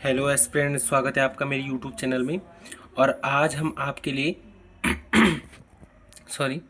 Hello aspirant, स्वागत है आपका मेरे यूट्यूब चैनल में। और आज हम आपके लिए सॉरी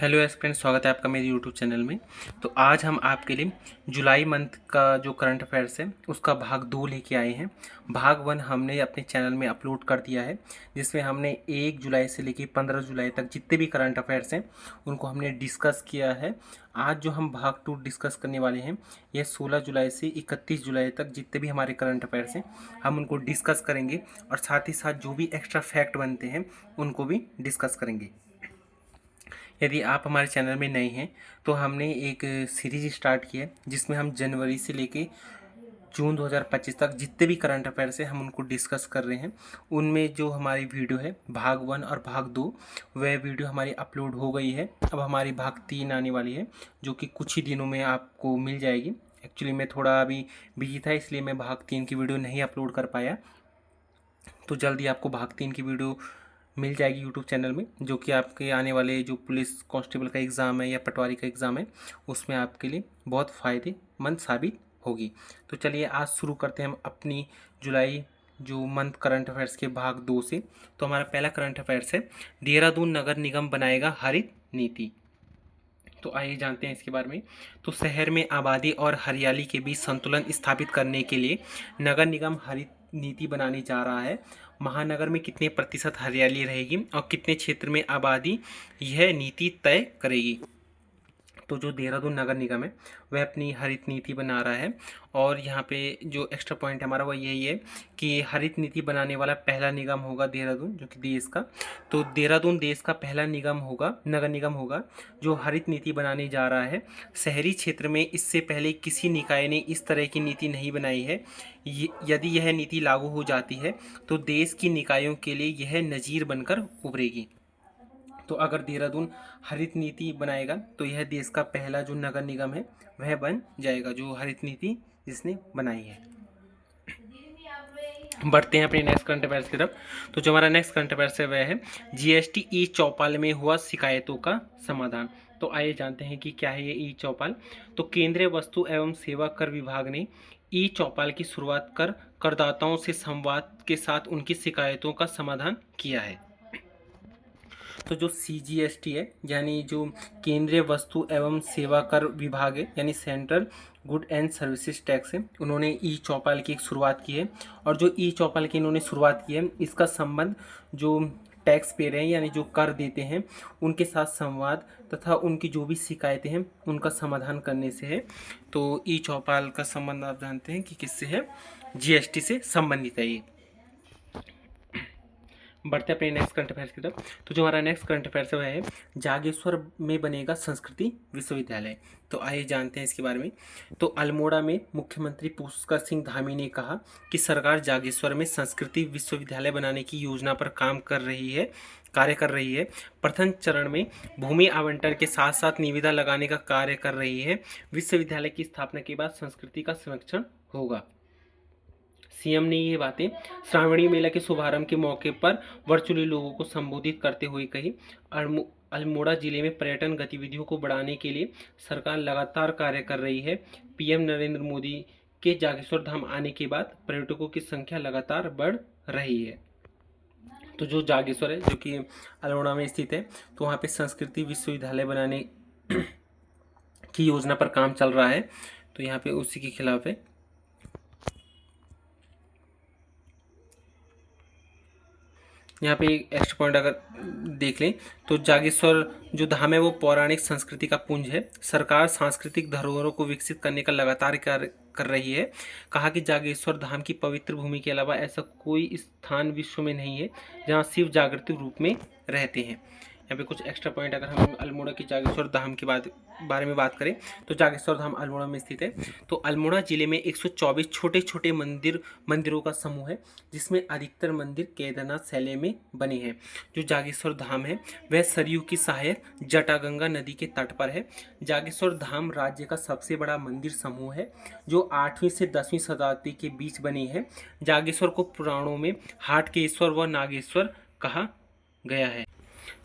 हेलो एस्पिरेंट, स्वागत है आपका मेरे यूट्यूब चैनल में। तो आज हम आपके लिए जुलाई मंथ का जो करंट अफेयर्स है उसका भाग 2 लेके आए हैं। भाग 1 हमने अपने चैनल में अपलोड कर दिया है, जिसमें हमने 1 जुलाई से लेके 15 जुलाई तक जितने भी करंट अफेयर्स हैं उनको हमने डिस्कस किया है। आज जो हम भाग 2 डिस्कस करने वाले हैं यह 16 जुलाई से 31 जुलाई तक जितने भी हमारे करंट अफेयर्स हैं हम उनको डिस्कस करेंगे, और साथ ही साथ जो भी एक्स्ट्रा फैक्ट बनते हैं उनको भी डिस्कस करेंगे। यदि आप हमारे चैनल में नए हैं तो हमने एक सीरीज स्टार्ट की है जिसमें हम जनवरी से लेके जून 2025 तक जितने भी करंट अफेयर्स हैं हम उनको डिस्कस कर रहे हैं। उनमें जो हमारी वीडियो है भाग 1 और भाग 2 वह वीडियो हमारी अपलोड हो गई है। अब हमारी भाग 3 आने वाली है जो कि कुछ ही दिनों में आपको मिल जाएगी। एक्चुअली मैं थोड़ा अभी बिजी था, इसलिए मैं भाग 3 की वीडियो नहीं अपलोड कर पाया। तो जल्दी आपको भाग 3 की वीडियो मिल जाएगी यूट्यूब चैनल में, जो कि आपके आने वाले जो पुलिस कांस्टेबल का एग्ज़ाम है या पटवारी का एग्ज़ाम है उसमें आपके लिए बहुत फ़ायदेमंद साबित होगी। तो चलिए आज शुरू करते हैं हम अपनी जुलाई जो मंथ करंट अफेयर्स के भाग 2 से। तो हमारा पहला करंट अफेयर्स है, देहरादून नगर निगम बनाएगा हरित नीति। तो आइए जानते हैं इसके बारे में। तो शहर में आबादी और हरियाली के बीच संतुलन स्थापित करने के लिए नगर निगम हरित नीति बनाने जा रहा है। महानगर में कितने प्रतिशत हरियाली रहेगी और कितने क्षेत्र में आबादी, यह नीति तय करेगी। तो जो देहरादून नगर निगम है वह अपनी हरित नीति बना रहा है, और यहाँ पे जो एक्स्ट्रा पॉइंट हमारा वो यही है कि हरित नीति बनाने वाला पहला निगम होगा देहरादून, जो कि देश का। तो देहरादून देश का पहला निगम होगा, नगर निगम होगा जो हरित नीति बनाने जा रहा है। शहरी क्षेत्र में इससे पहले किसी निकाय ने इस तरह की नीति नहीं बनाई है। यदि यह नीति लागू हो जाती है तो देश की निकायों के लिए यह नज़ीर बनकर उभरेगी। तो अगर देहरादून हरित नीति बनाएगा तो यह देश का पहला जो नगर निगम है वह बन जाएगा जो हरित नीति जिसने बनाई है। बढ़ते हैं अपने नेक्स्ट करंट अफेयर्स की तरफ। तो जो हमारा नेक्स्ट करंट अफेयर्स है वह है जीएसटी ई चौपाल में हुआ शिकायतों का समाधान। तो आइए जानते हैं कि क्या है ये ई चौपाल। तो केंद्रीय वस्तु एवं सेवा कर विभाग ने ई चौपाल की शुरुआत कर करदाताओं से संवाद के साथ उनकी शिकायतों का समाधान किया है। तो जो CGST है यानी जो केंद्रीय वस्तु एवं सेवा कर विभाग है यानी central good and services tax है, उन्होंने ई चौपाल की एक शुरुआत की है। और जो ई चौपाल की इन्होंने शुरुआत की है इसका संबंध जो टैक्स पेयर हैं यानी जो कर देते हैं उनके साथ संवाद तथा उनकी जो भी शिकायतें हैं उनका समाधान करने से है। तो ई चौपाल का संबंध आप जानते हैं कि किससे है, GST से संबंधित है ये। बढ़ते अपने नेक्स्ट करंट अफेयर्स की तरफ। तो जो हमारा नेक्स्ट करंट अफेयर्स है वह है जागेश्वर में बनेगा संस्कृति विश्वविद्यालय। तो आइए जानते हैं इसके बारे में। तो अल्मोड़ा में मुख्यमंत्री पुष्कर सिंह धामी ने कहा कि सरकार जागेश्वर में संस्कृति विश्वविद्यालय बनाने की योजना पर कार्य कर रही है। प्रथम चरण में भूमि आवंटन के साथ साथ निविदा लगाने का कार्य कर रही है। विश्वविद्यालय की स्थापना के बाद संस्कृति का संरक्षण होगा। सीएम ने ये बातें श्रावणी मेला के शुभारंभ के मौके पर वर्चुअली लोगों को संबोधित करते हुए कही। अल्मोड़ा जिले में पर्यटन गतिविधियों को बढ़ाने के लिए सरकार लगातार कार्य कर रही है। पीएम नरेंद्र मोदी के जागेश्वर धाम आने के बाद पर्यटकों की संख्या लगातार बढ़ रही है। तो जो जागेश्वर है जो कि अल्मोड़ा में स्थित है, तो वहाँ पे संस्कृति विश्वविद्यालय बनाने की योजना पर काम चल रहा है। तो यहाँ पे उसी के खिलाफ है। यहाँ पे एक एक्स्ट्रा पॉइंट अगर देख लें तो जागेश्वर जो धाम है वो पौराणिक संस्कृति का पुंज है। सरकार सांस्कृतिक धरोहरों को विकसित करने का लगातार कार्य कर रही है। कहा कि जागेश्वर धाम की पवित्र भूमि के अलावा ऐसा कोई स्थान विश्व में नहीं है जहाँ शिव जागृत रूप में रहते हैं। यहाँ पे कुछ एक्स्ट्रा पॉइंट अगर हम अल्मोड़ा की जागेश्वर धाम के बारे में बात करें तो जागेश्वर धाम अल्मोड़ा में स्थित है। तो अल्मोड़ा जिले में 124 छोटे छोटे मंदिरों का समूह है, जिसमें अधिकतर मंदिर केदारनाथ शैली में बने हैं। जो जागेश्वर धाम है वह सरयू की सहायक जटागंगा नदी के तट पर है। जागेश्वर धाम राज्य का सबसे बड़ा मंदिर समूह है जो 8वीं से 10वीं शताब्दी के बीच बनी है। जागेश्वर को पुराणों में हाटकेश्वर व नागेश्वर कहा गया है।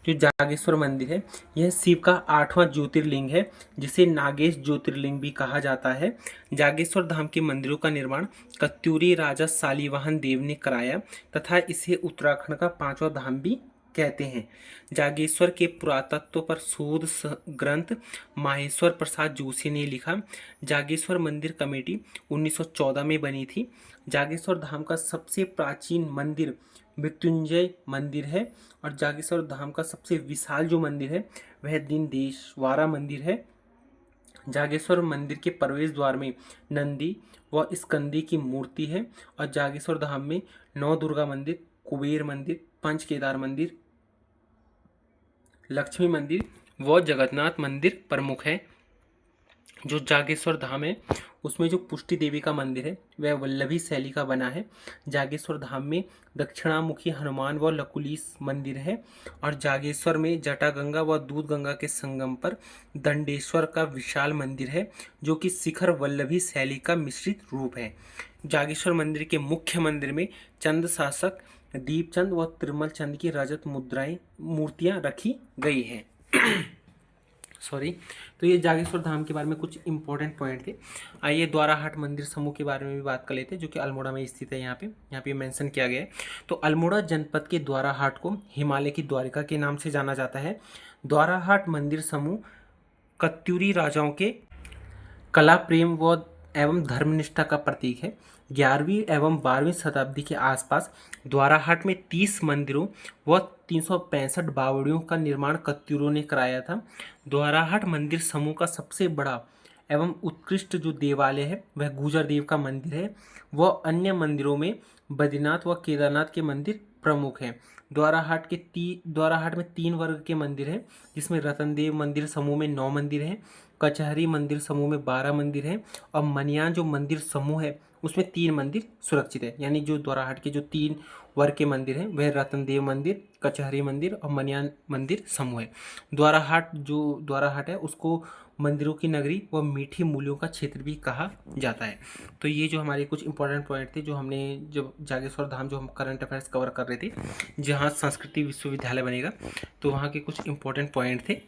जो जागेश्वर मंदिर है यह शिव का 8वां ज्योतिर्लिंग है, जिसे नागेश ज्योतिर्लिंग भी कहा जाता है। जागेश्वर धाम के मंदिरों का निर्माण कत्यूरी राजा शालिवाहन देव ने कराया तथा इसे उत्तराखंड का 5वां धाम भी कहते हैं। जागेश्वर के पुरातत्व पर शोध ग्रंथ माहेश्वर प्रसाद जोशी ने लिखा। जागेश्वर मंदिर कमेटी 1914 में बनी थी। जागेश्वर धाम का सबसे प्राचीन मंदिर मृत्युंजय मंदिर है और जागेश्वर धाम का सबसे विशाल जो मंदिर है वह दीनदेश्वरा मंदिर है। जागेश्वर मंदिर के प्रवेश द्वार में नंदी व स्कंदी की मूर्ति है और जागेश्वर धाम में नौ दुर्गा मंदिर, कुबेर मंदिर, पंच केदार मंदिर, लक्ष्मी मंदिर व जगन्नाथ मंदिर प्रमुख है। जो जागेश्वर धाम है उसमें जो पुष्टि देवी का मंदिर है वह वल्लभी शैली का बना है। जागेश्वर धाम में दक्षिणामुखी हनुमान व लकुलीस मंदिर है और जागेश्वर में जटागंगा व दूधगंगा के संगम पर दंडेश्वर का विशाल मंदिर है, जो कि शिखर वल्लभी शैली का मिश्रित रूप है। जागेश्वर मंदिर के मुख्य मंदिर में चंद शासक, दीपचंद व त्रिमल चंद की रजत मूर्तियां रखी गई हैं। सॉरी। तो ये जागेश्वर धाम के बारे में कुछ इंपॉर्टेंट पॉइंट थे। आइए द्वाराहाट मंदिर समूह के बारे में भी बात कर लेते हैं, जो कि अल्मोड़ा में स्थित है। यहाँ पे मेंशन किया गया है। तो अल्मोड़ा जनपद के द्वाराहाट को हिमालय की द्वारिका के नाम से जाना जाता है। द्वाराहाट मंदिर समूह कत्यूरी राजाओं के कला प्रेम व एवं धर्मनिष्ठा का प्रतीक है। 11वीं एवं 12वीं शताब्दी के आसपास द्वाराहाट में 30 मंदिरों व 365 बावड़ियों का निर्माण कत्यूरों ने कराया था। द्वाराहाट मंदिर समूह का सबसे बड़ा एवं उत्कृष्ट जो देवालय है वह गुजर देव का मंदिर है। वह अन्य मंदिरों में बद्रीनाथ व केदारनाथ के मंदिर प्रमुख हैं। द्वाराहाट में 3 वर्ग के मंदिर हैं, जिसमें रतनदेव मंदिर समूह में 9 मंदिर हैं, कचहरी मंदिर समूह में 12 मंदिर हैं और मनियान जो मंदिर समूह है उसमें 3 मंदिर सुरक्षित है। यानी जो द्वाराहाट के जो 3 वर्ग के मंदिर हैं वह रतनदेव मंदिर, कचहरी मंदिर और मनियान मंदिर समूह है। द्वाराहाट है उसको मंदिरों की नगरी व मीठी मूल्यों का क्षेत्र भी कहा जाता है। तो ये जो हमारे कुछ इंपॉर्टेंट पॉइंट थे, जो हमने जब जागेश्वर धाम जो हम करंट अफेयर्स कवर कर रहे थे, जहाँ संस्कृति विश्वविद्यालय बनेगा, तो वहाँ के कुछ इंपॉर्टेंट पॉइंट थे।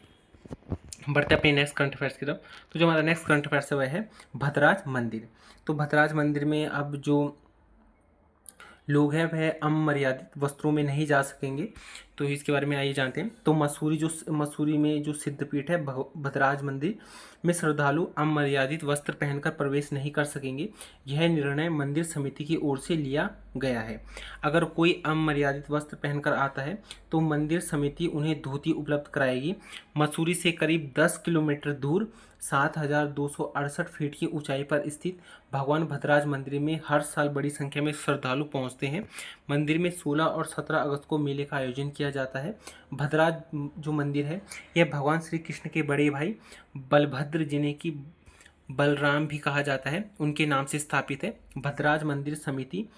बढ़ते अपने नेक्स्ट करंट अफेयर्स की तरफ। तो जो हमारा नेक्स्ट करंट अफेयर्स है वह है भद्राज मंदिर। तो भद्राज मंदिर में अब जो लोग हैं वह अमर्यादित वस्त्रों में नहीं जा सकेंगे। तो इसके बारे में आइए जानते हैं। तो मसूरी में जो सिद्धपीठ है भद्राज मंदिर में श्रद्धालु अमर्यादित वस्त्र पहनकर प्रवेश नहीं कर सकेंगे। यह निर्णय मंदिर समिति की ओर से लिया गया है। अगर कोई अमर्यादित वस्त्र पहनकर आता है तो मंदिर समिति उन्हें धोती उपलब्ध कराएगी। मसूरी से करीब 10 किलोमीटर दूर 7,268 फीट की ऊंचाई पर स्थित भगवान भद्राज मंदिर में हर साल बड़ी संख्या में श्रद्धालु पहुंचते हैं। मंदिर में 16 और 17 अगस्त को मेले का आयोजन किया जाता है। भद्राज जो मंदिर है यह भगवान श्री कृष्ण के बड़े भाई बलभद्र, जिन्हें की बलराम भी कहा जाता है, उनके नाम से स्थापित है। भद्राज मंदिर समिति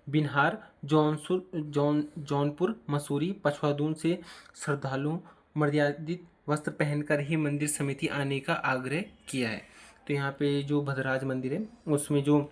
बिनहार, जौनपुर, मसूरी, पछवादून से श्रद्धालुओं मर्यादित वस्त्र पहनकर ही मंदिर समिति आने का आग्रह किया है। तो यहाँ पे जो भद्राज मंदिर है उसमें जो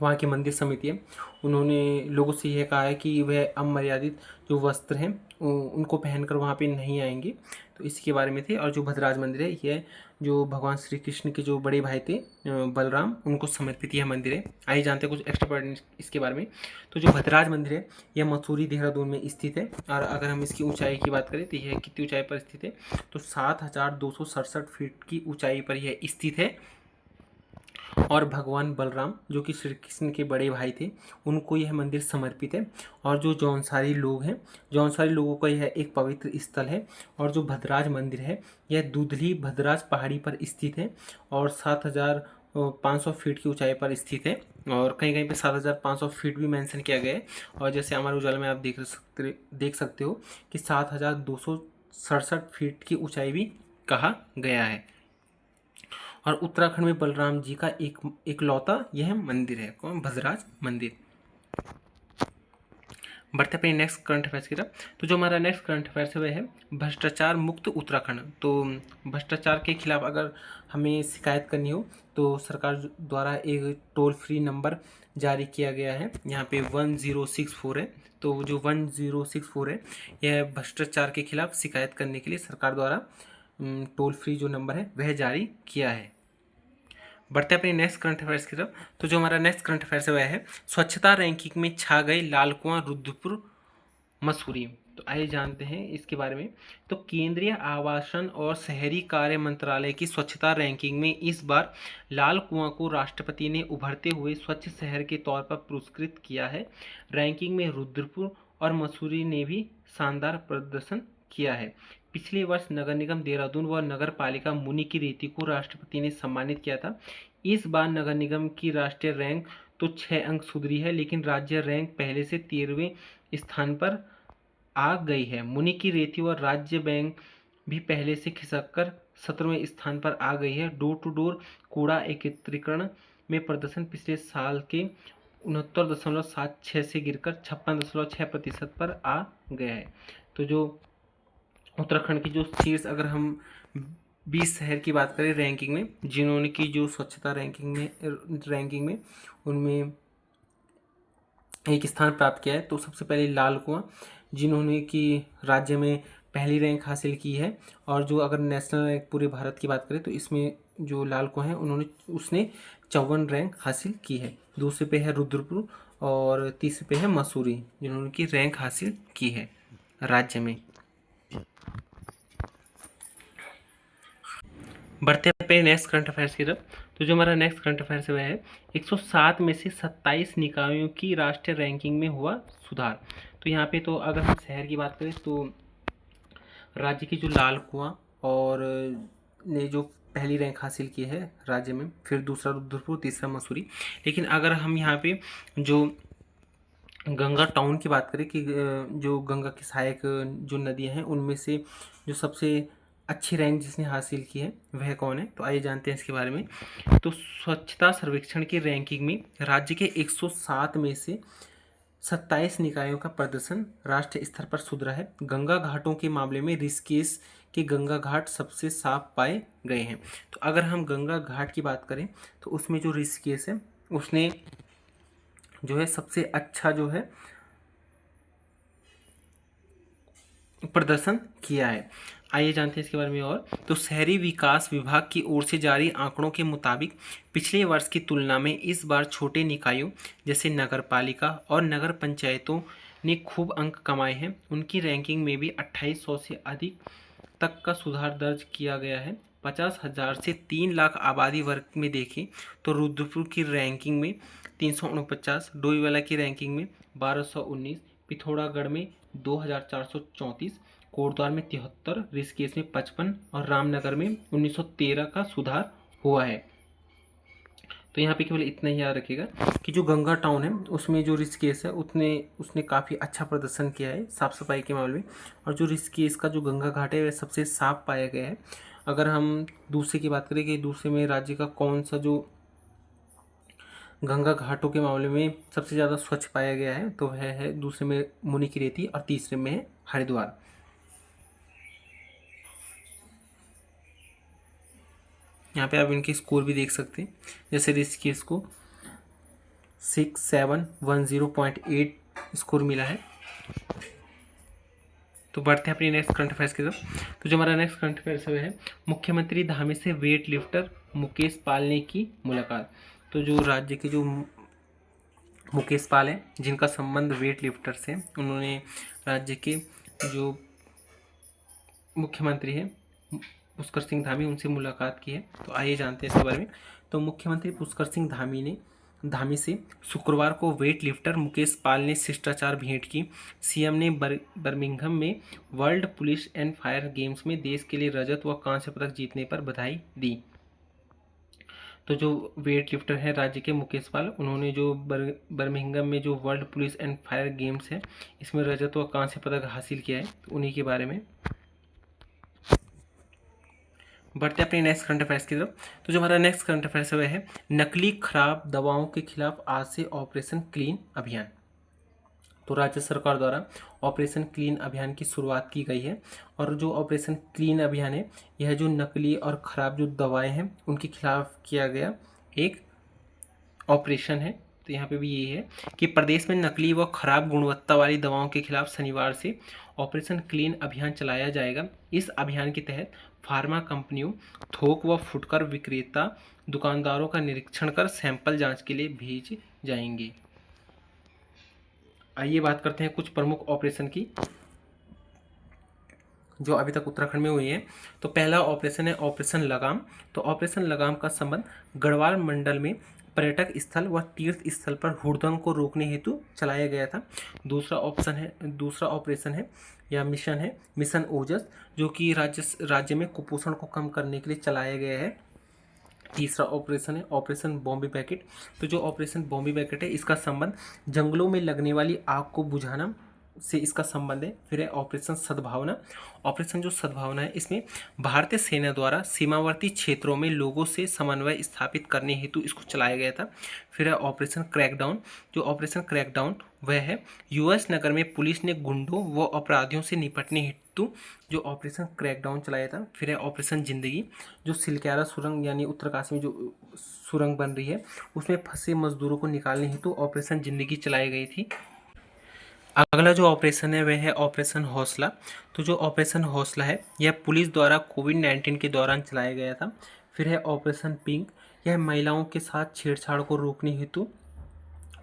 वहाँ की मंदिर समिति है उन्होंने लोगों से यह कहा है कि वह अमर्यादित जो वस्त्र हैं उनको पहनकर वहाँ पे नहीं आएंगे। तो इसके बारे में थे। और जो भद्राज मंदिर है यह जो भगवान श्री कृष्ण के जो बड़े भाई थे बलराम, उनको समर्पित यह मंदिर है। आइए जानते हैं कुछ एक्स्ट्रा पॉइंट इसके बारे में। तो जो भद्राज मंदिर है यह मसूरी देहरादून में स्थित है। और अगर हम इसकी ऊंचाई की बात करें तो यह कितनी ऊंचाई पर स्थित है, तो 7,267 फीट की ऊंचाई पर यह स्थित है। और भगवान बलराम जो कि श्री कृष्ण के बड़े भाई थे, उनको यह मंदिर समर्पित है। और जो जौनसारी लोग हैं, जौनसारी लोगों का यह एक पवित्र स्थल है। और जो भद्राज मंदिर है यह दूधली भद्राज पहाड़ी पर स्थित है और 7,500 फीट की ऊंचाई पर स्थित है। और कहीं कहीं पे 7,500 फीट भी मेंशन किया गया है। और जैसे अमर उजाला में आप देख सकते हो कि 7,267 फीट की ऊंचाई भी कहा गया है। और उत्तराखंड में बलराम जी का एकलौता यह मंदिर है, कौन? भद्राज मंदिर। बढ़ते अपने नेक्स्ट करंट अफेयर्स की तरफ। तो जो हमारा नेक्स्ट करंट अफेयर्स है वह है भ्रष्टाचार मुक्त उत्तराखंड। तो भ्रष्टाचार के खिलाफ अगर हमें शिकायत करनी हो तो सरकार द्वारा एक टोल फ्री नंबर जारी किया गया है, यहाँ पे 1064 है। तो जो 1064 है यह भ्रष्टाचार के खिलाफ शिकायत करने के लिए सरकार द्वारा टोल फ्री जो नंबर है वह जारी किया है। बढ़ते अपने नेक्स्ट करंट अफेयर्स की तरफ। तो जो हमारा नेक्स्ट करंट अफेयर्स है वह है स्वच्छता रैंकिंग में छा गए लाल कुआं रुद्रपुर मसूरी। तो आइए जानते हैं इसके बारे में। तो केंद्रीय आवासन और शहरी कार्य मंत्रालय की स्वच्छता रैंकिंग में इस बार लाल कुआं को राष्ट्रपति ने उभरते हुए स्वच्छ शहर के तौर पर पुरस्कृत किया है। रैंकिंग में रुद्रपुर और मसूरी ने भी शानदार प्रदर्शन किया है। पिछले वर्ष नगर निगम देहरादून व नगर पालिका मुनि की रेती को राष्ट्रपति ने सम्मानित किया था। इस बार नगर निगम की राष्ट्रीय रैंक तो 6 अंक सुधरी है, लेकिन राज्य रैंक पहले से 13वें स्थान पर आ गई है। मुनि की रेती और राज्य बैंक भी पहले से खिसककर 17वें स्थान पर आ गई है। डोर टू डोर कूड़ा एकत्रीकरण में प्रदर्शन पिछले साल के 69.76 से गिरकर 56.6% पर आ गया है। तो जो उत्तराखंड की जो शीर्ष अगर हम 20 शहर की बात करें रैंकिंग में, जिन्होंने की जो स्वच्छता रैंकिंग में उनमें एक स्थान प्राप्त किया है, तो सबसे पहले लाल कुआं जिन्होंने कि राज्य में पहली रैंक हासिल की है। और जो अगर नेशनल रैंक पूरे भारत की बात करें तो इसमें जो लाल कुआं है उसने 54 रैंक हासिल की है। दूसरे पे है रुद्रपुर और तीसरे पे है मसूरी जिन्होंने की रैंक हासिल की है राज्य में। बढ़ते पे नेक्स्ट करंट अफेयर्स की तरफ। तो जो हमारा नेक्स्ट करंट अफेयर्स है वह है 107 में से 27 निकायों की राष्ट्रीय रैंकिंग में हुआ सुधार। तो यहाँ पे तो अगर हम शहर की बात करें तो राज्य की जो लाल कुआं और ने जो पहली रैंक हासिल की है राज्य में, फिर दूसरा रुद्रपुर, तीसरा मसूरी। लेकिन अगर हम यहाँ पे जो गंगा टाउन की बात करें कि जो गंगा की सहायक जो नदियाँ हैं उनमें से जो सबसे अच्छी रैंक जिसने हासिल की है वह कौन है, तो आइए जानते हैं इसके बारे में। तो स्वच्छता सर्वेक्षण की रैंकिंग में राज्य के 107 में से 27 निकायों का प्रदर्शन राष्ट्रीय स्तर पर सुधरा है। गंगा घाटों के मामले में ऋषिकेश के गंगा घाट सबसे साफ पाए गए हैं। तो अगर हम गंगा घाट की बात करें तो उसमें जो ऋषिकेश है उसने जो है सबसे अच्छा जो है प्रदर्शन किया है। आइए जानते हैं इसके बारे में और। तो शहरी विकास विभाग की ओर से जारी आंकड़ों के मुताबिक पिछले वर्ष की तुलना में इस बार छोटे निकायों जैसे नगर पालिका और नगर पंचायतों ने खूब अंक कमाए हैं। उनकी रैंकिंग में भी 2800 से अधिक तक का सुधार दर्ज किया गया है। 50,000 से 3 लाख आबादी वर्ग में देखें तो रुद्रपुर की रैंकिंग में 349, डोईवाला की रैंकिंग में 1219, पिथौरागढ़ में 2434, कोटद्वार में 73, ऋषिकेश में 55 और रामनगर में 1913 का सुधार हुआ है। तो यहाँ पे केवल इतना ही याद रखिएगा कि जो गंगा टाउन है उसमें जो ऋषिकेश है उसने काफ़ी अच्छा प्रदर्शन किया है साफ़ सफाई के मामले में। और जो ऋषिकेश का जो गंगा घाट है वह सबसे साफ पाया गया है। अगर हम दूसरे की बात करें कि दूसरे में राज्य का कौन सा जो गंगा घाटों के मामले में सबसे ज़्यादा स्वच्छ पाया गया है तो वह है दूसरे में मुनि की रेती और तीसरे में है हरिद्वार। यहाँ पे आप इनके स्कोर भी देख सकते हैं, जैसे ऋषिकेश को 6710.8 स्कोर मिला है। तो बढ़ते हैं अपनी नेक्स्ट करंट अफेयर्स की तरफ। तो जो हमारा नेक्स्ट करंट अफेयर्स है मुख्यमंत्री धामी से वेट लिफ्टर मुकेश पाल ने की मुलाकात। तो जो राज्य के जो मुकेश पाल हैं जिनका संबंध वेट लिफ्टर से, उन्होंने राज्य के जो मुख्यमंत्री हैं पुष्कर सिंह धामी उनसे मुलाकात की है। तो आइए जानते हैं इसके बारे में। तो मुख्यमंत्री पुष्कर सिंह धामी से शुक्रवार को वेट लिफ्टर मुकेश पाल ने शिष्टाचार भेंट की। सीएम ने बर्मिंघम में world police and fire games में देश के लिए रजत व कांस्य पदक जीतने पर बधाई दी। तो जो वेट लिफ्टर है राज्य के मुकेश पाल, उन्होंने जो बर्मिंघम में जो world police and fire games है इसमें रजत व कांस्य पदक हासिल किया है, तो उन्हीं के बारे में। बढ़ते अपने नेक्स्ट करंट अफेयर्स की तरफ। तो जो हमारा नेक्स्ट करंट अफेयर्स है वह है नकली खराब दवाओं के खिलाफ आज से ऑपरेशन क्लीन अभियान। तो राज्य सरकार द्वारा ऑपरेशन क्लीन अभियान की शुरुआत की गई है। और जो ऑपरेशन क्लीन अभियान है, यह जो नकली और ख़राब जो दवाएं हैं उनके खिलाफ किया गया एक ऑपरेशन है। तो यहाँ पे भी यही है कि प्रदेश में नकली व खराब गुणवत्ता वाली दवाओं के खिलाफ शनिवार से ऑपरेशन क्लीन अभियान चलाया जाएगा। इस अभियान के तहत फार्मा कंपनियों, थोक व फुटकर विक्रेता, दुकानदारों का निरीक्षण कर सैंपल जांच के लिए भेजे जाएंगे। आइए बात करते हैं कुछ प्रमुख ऑपरेशन की जो अभी तक उत्तराखंड में हुई है। तो पहला ऑपरेशन है ऑपरेशन लगाम। तो ऑपरेशन लगाम का संबंध गढ़वाल मंडल में पर्यटक स्थल व तीर्थ स्थल पर हुड़दंग को रोकने हेतु चलाया गया था। दूसरा ऑपरेशन है या मिशन है मिशन ओजस, जो कि राज्य में कुपोषण को कम करने के लिए चलाया गया है। तीसरा ऑपरेशन है ऑपरेशन बॉम्बे पैकेट। तो जो ऑपरेशन बॉम्बे पैकेट है, इसका संबंध जंगलों में लगने वाली आग को बुझाना से इसका संबंध है। फिर है ऑपरेशन सद्भावना। ऑपरेशन जो सद्भावना है, इसमें भारतीय सेना द्वारा सीमावर्ती क्षेत्रों में लोगों से समन्वय स्थापित करने हेतु इसको चलाया गया था। फिर है ऑपरेशन क्रैकडाउन। जो ऑपरेशन क्रैकडाउन वह है यूएस नगर में पुलिस ने गुंडों व अपराधियों से निपटने हेतु जो ऑपरेशन क्रैकडाउन चलाया था। फिर है ऑपरेशन जिंदगी, जो सिलक्यारा सुरंग यानी उत्तरकाशी में जो सुरंग बन रही है उसमें फंसे मजदूरों को निकालने हेतु ऑपरेशन जिंदगी चलाई गई थी। अगला जो ऑपरेशन है वह है ऑपरेशन हौसला। तो जो ऑपरेशन हौसला है, यह पुलिस द्वारा कोविड-19 के दौरान चलाया गया था। फिर है ऑपरेशन पिंक, यह महिलाओं के साथ छेड़छाड़ को रोकने हेतु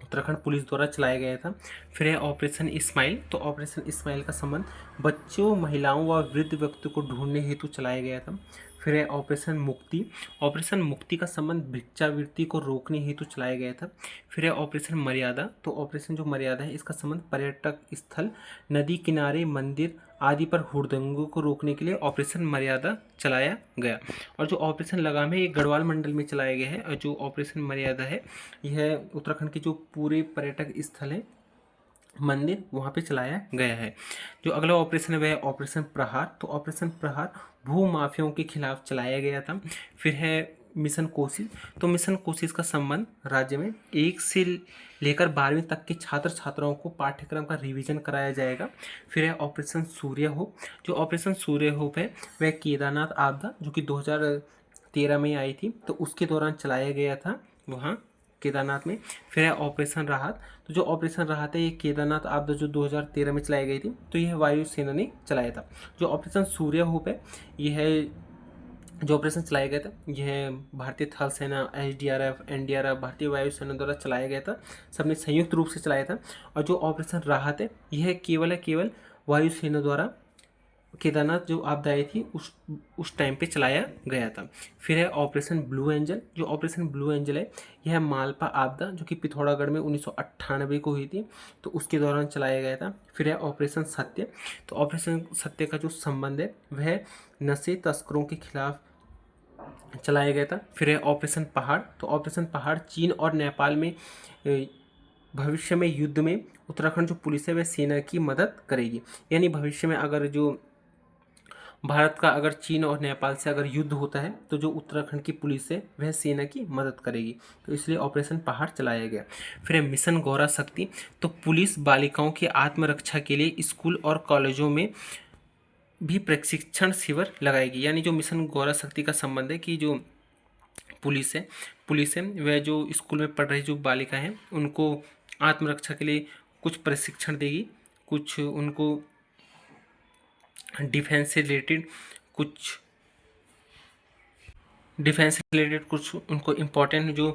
उत्तराखंड पुलिस द्वारा चलाया गया था। फिर है ऑपरेशन स्माइल। तो ऑपरेशन स्माइल का संबंध बच्चों, महिलाओं व वृद्ध व्यक्ति को ढूंढने हेतु चलाया गया था। फिर है ऑपरेशन मुक्ति। ऑपरेशन मुक्ति का संबंध भिक्षावृत्ति को रोकने हेतु चलाया गया था। फिर है ऑपरेशन मर्यादा। तो ऑपरेशन जो मर्यादा है, इसका संबंध पर्यटक स्थल, नदी किनारे, मंदिर आदि पर हुड़दंगों को रोकने के लिए ऑपरेशन मर्यादा चलाया गया। और जो ऑपरेशन लगाम है, ये गढ़वाल मंडल में चलाया गया है। और जो ऑपरेशन मर्यादा है, यह उत्तराखंड के जो पूरे पर्यटक स्थल हैं, मंदिर, वहाँ पे चलाया गया है। जो अगला ऑपरेशन है वह है ऑपरेशन प्रहार। तो ऑपरेशन प्रहार भू माफियाओं के खिलाफ चलाया गया था। फिर है मिशन कोशिश। तो मिशन कोशिश का संबंध राज्य में 1 से लेकर 12वीं तक के छात्र छात्राओं को पाठ्यक्रम का रिवीजन कराया जाएगा। फिर है ऑपरेशन सूर्य होप। जो ऑपरेशन सूर्य होप है वह केदारनाथ आपदा, जो कि 2013 में आई थी, तो उसके दौरान चलाया गया था वहाँ केदारनाथ में। फिर है ऑपरेशन राहत। तो जो ऑपरेशन राहत है, ये केदारनाथ आपदा जो 2013 में चलाई गई थी, तो यह वायुसेना ने चलाया था। जो ऑपरेशन सूर्य होप है, यह जो ऑपरेशन चलाया गया था, यह भारतीय थल सेना, एसडीआरएफ, एनडीआरएफ, भारतीय वायुसेना द्वारा चलाया गया था। सबने संयुक्त रूप से चलाया था। और जो ऑपरेशन राहत है, यह केवल वायुसेना द्वारा केदारनाथ जो आपदा आई थी उस टाइम पे चलाया गया था। फिर है ऑपरेशन ब्लू एंजल। जो ऑपरेशन ब्लू एंजल है, यह मालपा आपदा जो कि पिथौरागढ़ में 1998 को हुई थी, तो उसके दौरान चलाया गया था। फिर है ऑपरेशन सत्य। तो ऑपरेशन सत्य का जो संबंध है वह नशे तस्करों के खिलाफ चलाया गया था। फिर है ऑपरेशन पहाड़। तो ऑपरेशन पहाड़ चीन और नेपाल में भविष्य में युद्ध में उत्तराखंड जो पुलिस है वह सेना की मदद करेगी। यानी भविष्य में अगर जो भारत का अगर चीन और नेपाल से अगर युद्ध होता है, तो जो उत्तराखंड की पुलिस है वह सेना की मदद करेगी, तो इसलिए ऑपरेशन पहाड़ चलाया गया। फिर है मिशन गौरा शक्ति। तो पुलिस बालिकाओं की आत्मरक्षा के लिए स्कूल और कॉलेजों में भी प्रशिक्षण शिविर लगाएगी। यानी जो मिशन गौरा शक्ति का संबंध है कि जो पुलिस है वह जो स्कूल में पढ़ रही जो बालिका हैं उनको आत्मरक्षा के लिए कुछ प्रशिक्षण देगी, कुछ उनको डिफेंस से रिलेटेड कुछ उनको इम्पोर्टेंट जो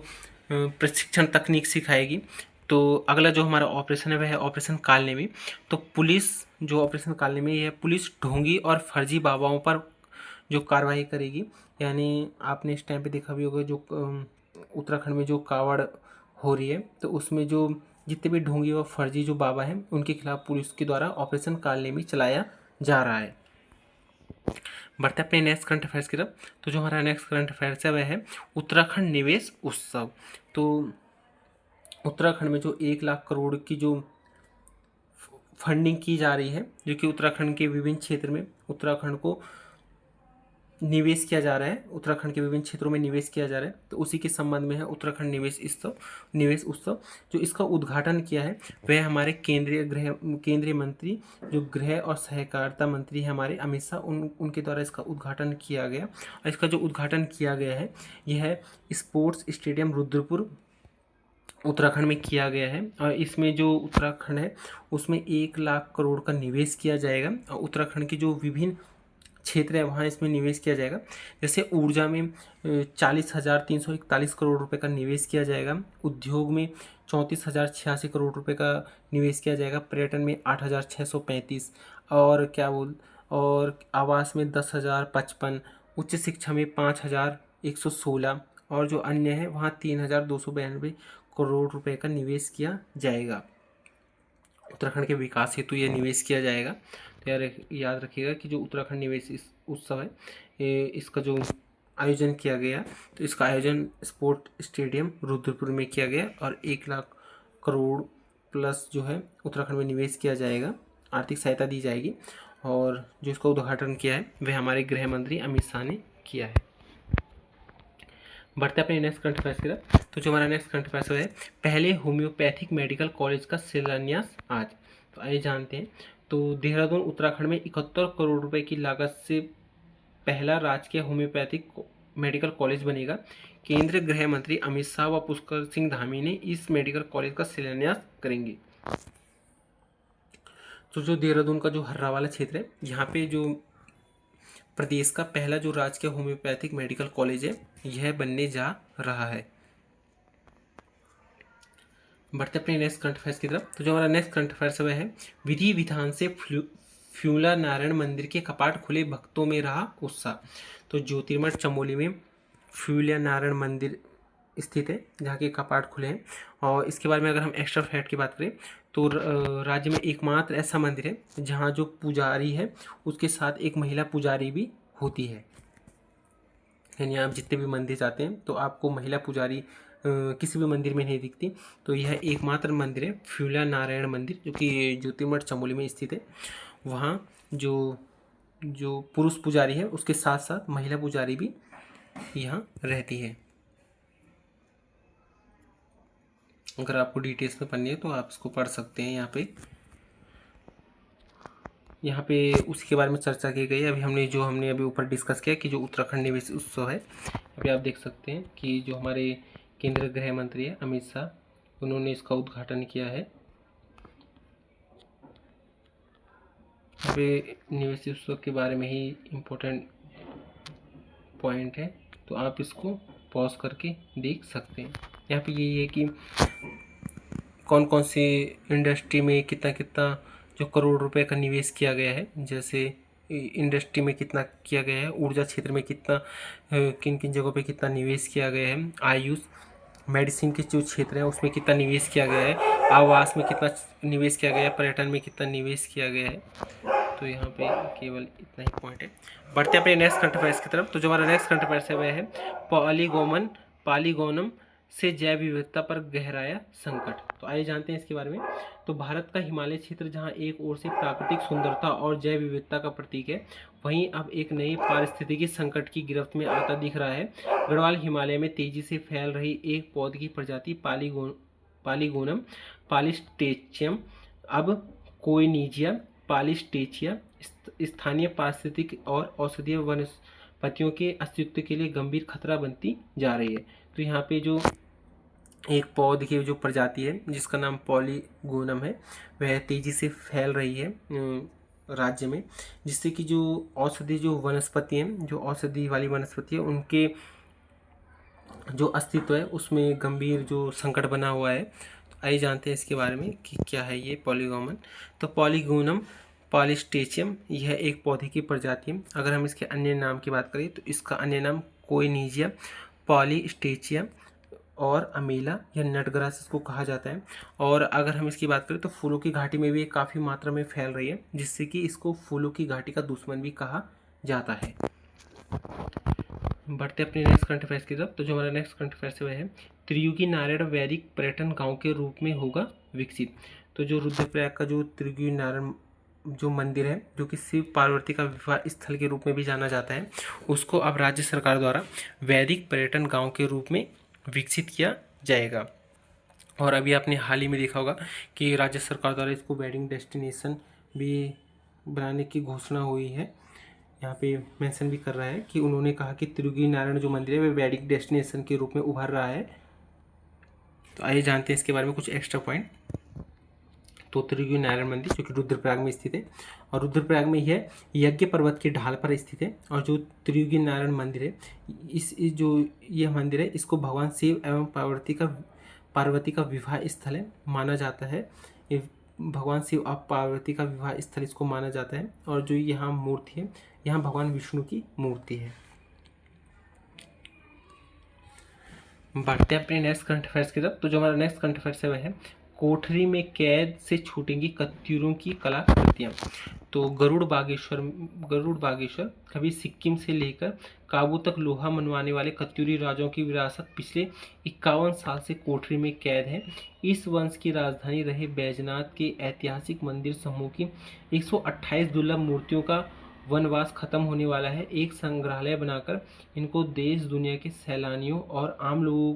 प्रशिक्षण तकनीक सिखाएगी। तो अगला जो हमारा ऑपरेशन है वह है ऑपरेशन कालनेमी। तो पुलिस जो ऑपरेशन कालनेमी है, पुलिस ढोंगी और फर्जी बाबाओं पर जो कार्रवाई करेगी। यानी आपने इस टाइम पे देखा भी होगा जो उत्तराखंड में जो कावड़ हो रही है, तो उसमें जो जितने भी ढोंगी और फर्जी जो बाबा हैं उनके खिलाफ पुलिस के द्वारा ऑपरेशन कालनेमी चलाया जा रहा है। बढ़ते अपने नेक्स्ट करंट अफेयर्स की तरफ। तो जो हमारा नेक्स्ट करंट अफेयर्स है वह है उत्तराखंड निवेश उत्सव। तो उत्तराखंड में जो 1 लाख करोड़ की जो फंडिंग की जा रही है, जो कि उत्तराखंड के विभिन्न क्षेत्र में उत्तराखंड को निवेश किया जा रहा है, उत्तराखंड के विभिन्न क्षेत्रों में निवेश किया जा रहा है, तो उसी के संबंध में है उत्तराखंड निवेश उत्सव। जो इसका उद्घाटन किया है वह हमारे केंद्रीय मंत्री, जो गृह और सहकारिता मंत्री है हमारे अमित शाह, उनके द्वारा इसका उद्घाटन किया गया। और इसका जो उद्घाटन किया गया है यह है स्पोर्ट्स स्टेडियम रुद्रपुर उत्तराखंड में किया गया है। और इसमें जो उत्तराखंड है उसमें 1 लाख करोड़ का निवेश किया जाएगा, और उत्तराखंड की जो विभिन्न क्षेत्र है वहाँ इसमें निवेश किया जाएगा। जैसे ऊर्जा में 40,341 करोड़ रुपए का निवेश किया जाएगा, उद्योग में 34,086 करोड़ रुपए का निवेश किया जाएगा, पर्यटन में 8,635, और आवास में 10,055, उच्च शिक्षा में 5,116, और जो अन्य है वहाँ 3,292 करोड़ रुपए का निवेश किया जाएगा। उत्तराखंड के विकास हेतु यह निवेश किया जाएगा। तो याद रखिएगा कि जो उत्तराखंड निवेश उत्सव है इसका जो आयोजन किया गया, तो इसका आयोजन स्पोर्ट स्टेडियम रुद्रपुर में किया गया, और 1 लाख करोड़ प्लस जो है उत्तराखंड में निवेश किया जाएगा, आर्थिक सहायता दी जाएगी। और जो इसका उद्घाटन किया है वह हमारे गृह मंत्री अमित शाह ने किया है। बढ़ते अपने नेक्स्ट करंट अफेयर्स की तरफ। तो जो हमारा नेक्स्ट करंट अफेयर्स है पहले होम्योपैथिक मेडिकल कॉलेज का शिलान्यास आज। तो आइए जानते हैं। तो देहरादून उत्तराखंड में 71 करोड़ रुपए की लागत से पहला राजकीय होम्योपैथिक मेडिकल कॉलेज बनेगा। केंद्रीय गृह मंत्री अमित शाह व पुष्कर सिंह धामी ने इस मेडिकल कॉलेज का शिलान्यास करेंगे। तो जो देहरादून का जो हर्रा वाला क्षेत्र है यहाँ पे जो प्रदेश का पहला जो राजकीय होम्योपैथिक मेडिकल कॉलेज है यह बनने जा रहा है। बढ़ते अपने नेक्स्ट करंट अफेयर्स की तरफ। तो जो हमारा नेक्स्ट करंट अफेयर्स वह है विधि विधान से फ्यूला नारायण मंदिर के कपाट खुले, भक्तों में रहा उत्साह। तो ज्योतिर्मठ चमोली में फ्यूला नारायण मंदिर स्थित है जहाँ के कपाट खुले हैं। और इसके बारे में अगर हम एक्स्ट्रा फैक्ट की बात करें तो राज्य में एकमात्र ऐसा मंदिर है जहाँ जो पुजारी है उसके साथ एक महिला पुजारी भी होती है। यानी आप जितने भी मंदिर जाते हैं तो आपको महिला पुजारी किसी भी मंदिर में नहीं दिखती। तो यह एकमात्र मंदिर है फ्यूला नारायण मंदिर, जो कि ज्योतिर्मठ चमोली में स्थित है। वहाँ जो पुरुष पुजारी है उसके साथ साथ महिला पुजारी भी यहाँ रहती है। अगर आपको डिटेल्स में पढ़नी है तो आप इसको पढ़ सकते हैं। यहाँ पे उसी के बारे में चर्चा की गई है। हमने अभी ऊपर डिस्कस किया कि जो उत्तराखंड निवेश उत्सव है, अभी आप देख सकते हैं कि जो हमारे केंद्रीय गृह मंत्री है अमित शाह, उन्होंने इसका उद्घाटन किया है। अभी निवेश उत्सव के बारे में ही इम्पोर्टेंट पॉइंट है, तो आप इसको पॉज करके देख सकते हैं। यहाँ पे यही है कि कौन कौन सी इंडस्ट्री में कितना कितना जो करोड़ रुपए का निवेश किया गया है। जैसे इंडस्ट्री में कितना किया गया है, ऊर्जा क्षेत्र में कितना, किन किन जगहों पे कितना निवेश किया गया है, आयुष मेडिसिन के जो क्षेत्र है उसमें कितना निवेश किया गया है, आवास में कितना निवेश किया गया है, पर्यटन में कितना निवेश किया गया है। तो यहाँ पे केवल इतना ही पॉइंट है। बढ़ते हैं अपने नेक्स्ट करंट अफेयर्स की तरफ। तो जो हमारा नेक्स्ट करंट अफेयर्स है वह है पॉलीगोनम से जैव विविधता पर गहराया संकट। तो आइए जानते हैं इसके बारे में। तो भारत का हिमालय क्षेत्र जहां एक ओर से प्राकृतिक सुंदरता और जैव विविधता का प्रतीक है, वहीं अब एक नई पारिस्थितिकी संकट की गिरफ्त में आता दिख रहा है। गढ़वाल हिमालय में तेजी से फैल रही एक पौधे की प्रजाति पॉलीगोनम पॉलीस्टेचियम अब कोइनिजिया पॉलीस्टेचिया स्थानीय पारिस्थितिक और औषधीय वनस्पतियों के अस्तित्व के लिए गंभीर खतरा बनती जा रही है। तो यहाँ पे जो एक पौधे की जो प्रजाति है जिसका नाम पॉलीगोनम है वह तेजी से फैल रही है राज्य में, जिससे कि जो औषधि जो वनस्पति हैं, जो औषधि वाली वनस्पति है, उनके जो अस्तित्व है उसमें गंभीर जो संकट बना हुआ है। तो आइए जानते हैं इसके बारे में कि क्या है ये पॉलीगोनम। तो पॉलीगोनम पॉलीस्टेचियम यह एक पौधे की प्रजाति है। अगर हम इसके अन्य नाम की बात करें तो इसका अन्य नाम कोइनिजिया पॉलीस्टेचिया और अमीला या नटग्रास इसको कहा जाता है। और अगर हम इसकी बात करें तो फूलों की घाटी में भी ये काफ़ी मात्रा में फैल रही है, जिससे कि इसको फूलों की घाटी का दुश्मन भी कहा जाता है। बढ़ते अपने नेक्स्ट करंट अफेयर्स की तरफ। तो जो हमारा नेक्स्ट करंट अफेयर्स है वह है त्रियुगी नारायण वैदिक पर्यटन गाँव के रूप में होगा विकसित। तो जो रुद्रप्रयाग का जो त्रियुगी नारायण जो मंदिर है, जो कि शिव पार्वती का विवाह स्थल के रूप में भी जाना जाता है, उसको अब राज्य सरकार द्वारा वैदिक पर्यटन गांव के रूप में विकसित किया जाएगा। और अभी आपने हाल ही में देखा होगा कि राज्य सरकार द्वारा इसको वेडिंग डेस्टिनेशन भी बनाने की घोषणा हुई है। यहाँ पे मेंशन भी कर रहा है कि उन्होंने कहा कि त्रियुगी नारायण जो मंदिर है वह वेडिंग डेस्टिनेशन के रूप में उभर रहा है। तो आइए जानते हैं इसके बारे में कुछ एक्स्ट्रा पॉइंट। तो त्रियुगी नारायण मंदिर जो कि रुद्रप्रयाग में स्थित है, और रुद्रप्रयाग में यह यज्ञ पर्वत की ढाल पर स्थित है। और जो त्रियुगी नारायण मंदिर है, इस जो यह मंदिर है, इसको भगवान शिव एवं पार्वती का विवाह स्थल है माना जाता है। ये भगवान शिव और पार्वती का विवाह स्थल इसको माना जाता है। और जो यहाँ मूर्ति है, यहाँ भगवान विष्णु की मूर्ति है। बढ़ते हैं अपने नेक्स्ट करंट अफेयर्स की तरफ। तो जो हमारा नेक्स्ट करंट अफेयर्स है वह है कोठरी में कैद से छूटेंगी कत्यूरों की कलाकृतियाँ। तो गरुड़ बागेश्वर कभी सिक्किम से लेकर काबू तक लोहा मनवाने वाले कत्यूरी राजाओं की विरासत पिछले 51 साल से कोठरी में कैद है। इस वंश की राजधानी रहे बैजनाथ के ऐतिहासिक मंदिर समूह की 128 दुर्लभ मूर्तियों का वनवास खत्म होने वाला है। एक संग्रहालय बनाकर इनको देश दुनिया के सैलानियों और आम लोगों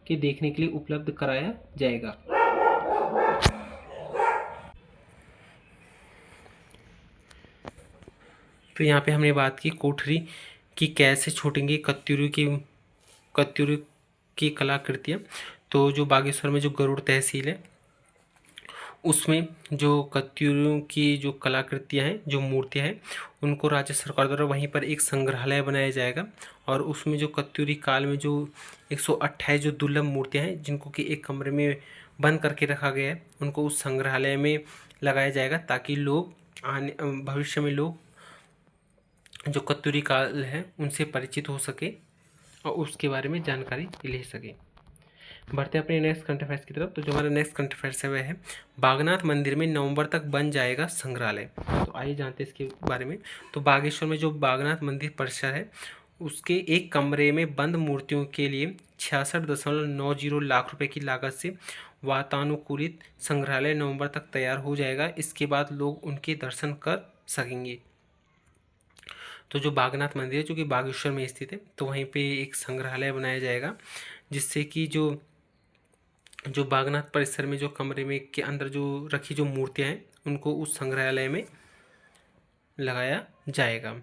के देखने के लिए उपलब्ध कराया जाएगा। तो यहाँ पे हमने बात की कोठरी की कैसे छूटेंगी कत्यूरी की कलाकृतियाँ। तो जो बागेश्वर में जो गरुड़ तहसील है, उसमें जो कत्यूरों की जो कलाकृतियाँ हैं, जो मूर्तियाँ हैं, उनको राज्य सरकार द्वारा वहीं पर एक संग्रहालय बनाया जाएगा। और उसमें जो कत्यूरी काल में जो 128 जो दुर्लभ मूर्तियाँ हैं, जिनको कि एक कमरे में बंद करके रखा गया है, उनको उस संग्रहालय में लगाया जाएगा, ताकि लोग भविष्य में लोग जो कत्यूरी काल है उनसे परिचित हो सके और उसके बारे में जानकारी ले सके। बढ़ते हैं अपने नेक्स्ट करंट अफेयर्स की तरफ। तो जो हमारा नेक्स्ट करंट अफेयर्स है वह है बागनाथ मंदिर में नवंबर तक बन जाएगा संग्रहालय। तो आइए जानते हैं इसके बारे में। तो बागेश्वर में जो बागनाथ मंदिर परिसर है, उसके एक कमरे में बंद मूर्तियों के लिए 66.90 लाख रुपए की लागत से वातानुकूलित संग्रहालय नवंबर तक तैयार हो जाएगा। इसके बाद लोग उनके दर्शन कर सकेंगे। तो जो बागनाथ मंदिर है, जो कि बागेश्वर में स्थित है, तो वहीं पे एक संग्रहालय बनाया जाएगा, जिससे कि जो बागनाथ परिसर में जो कमरे में के अंदर जो रखी जो मूर्तियाँ हैं, उनको उस संग्रहालय में लगाया जाएगा।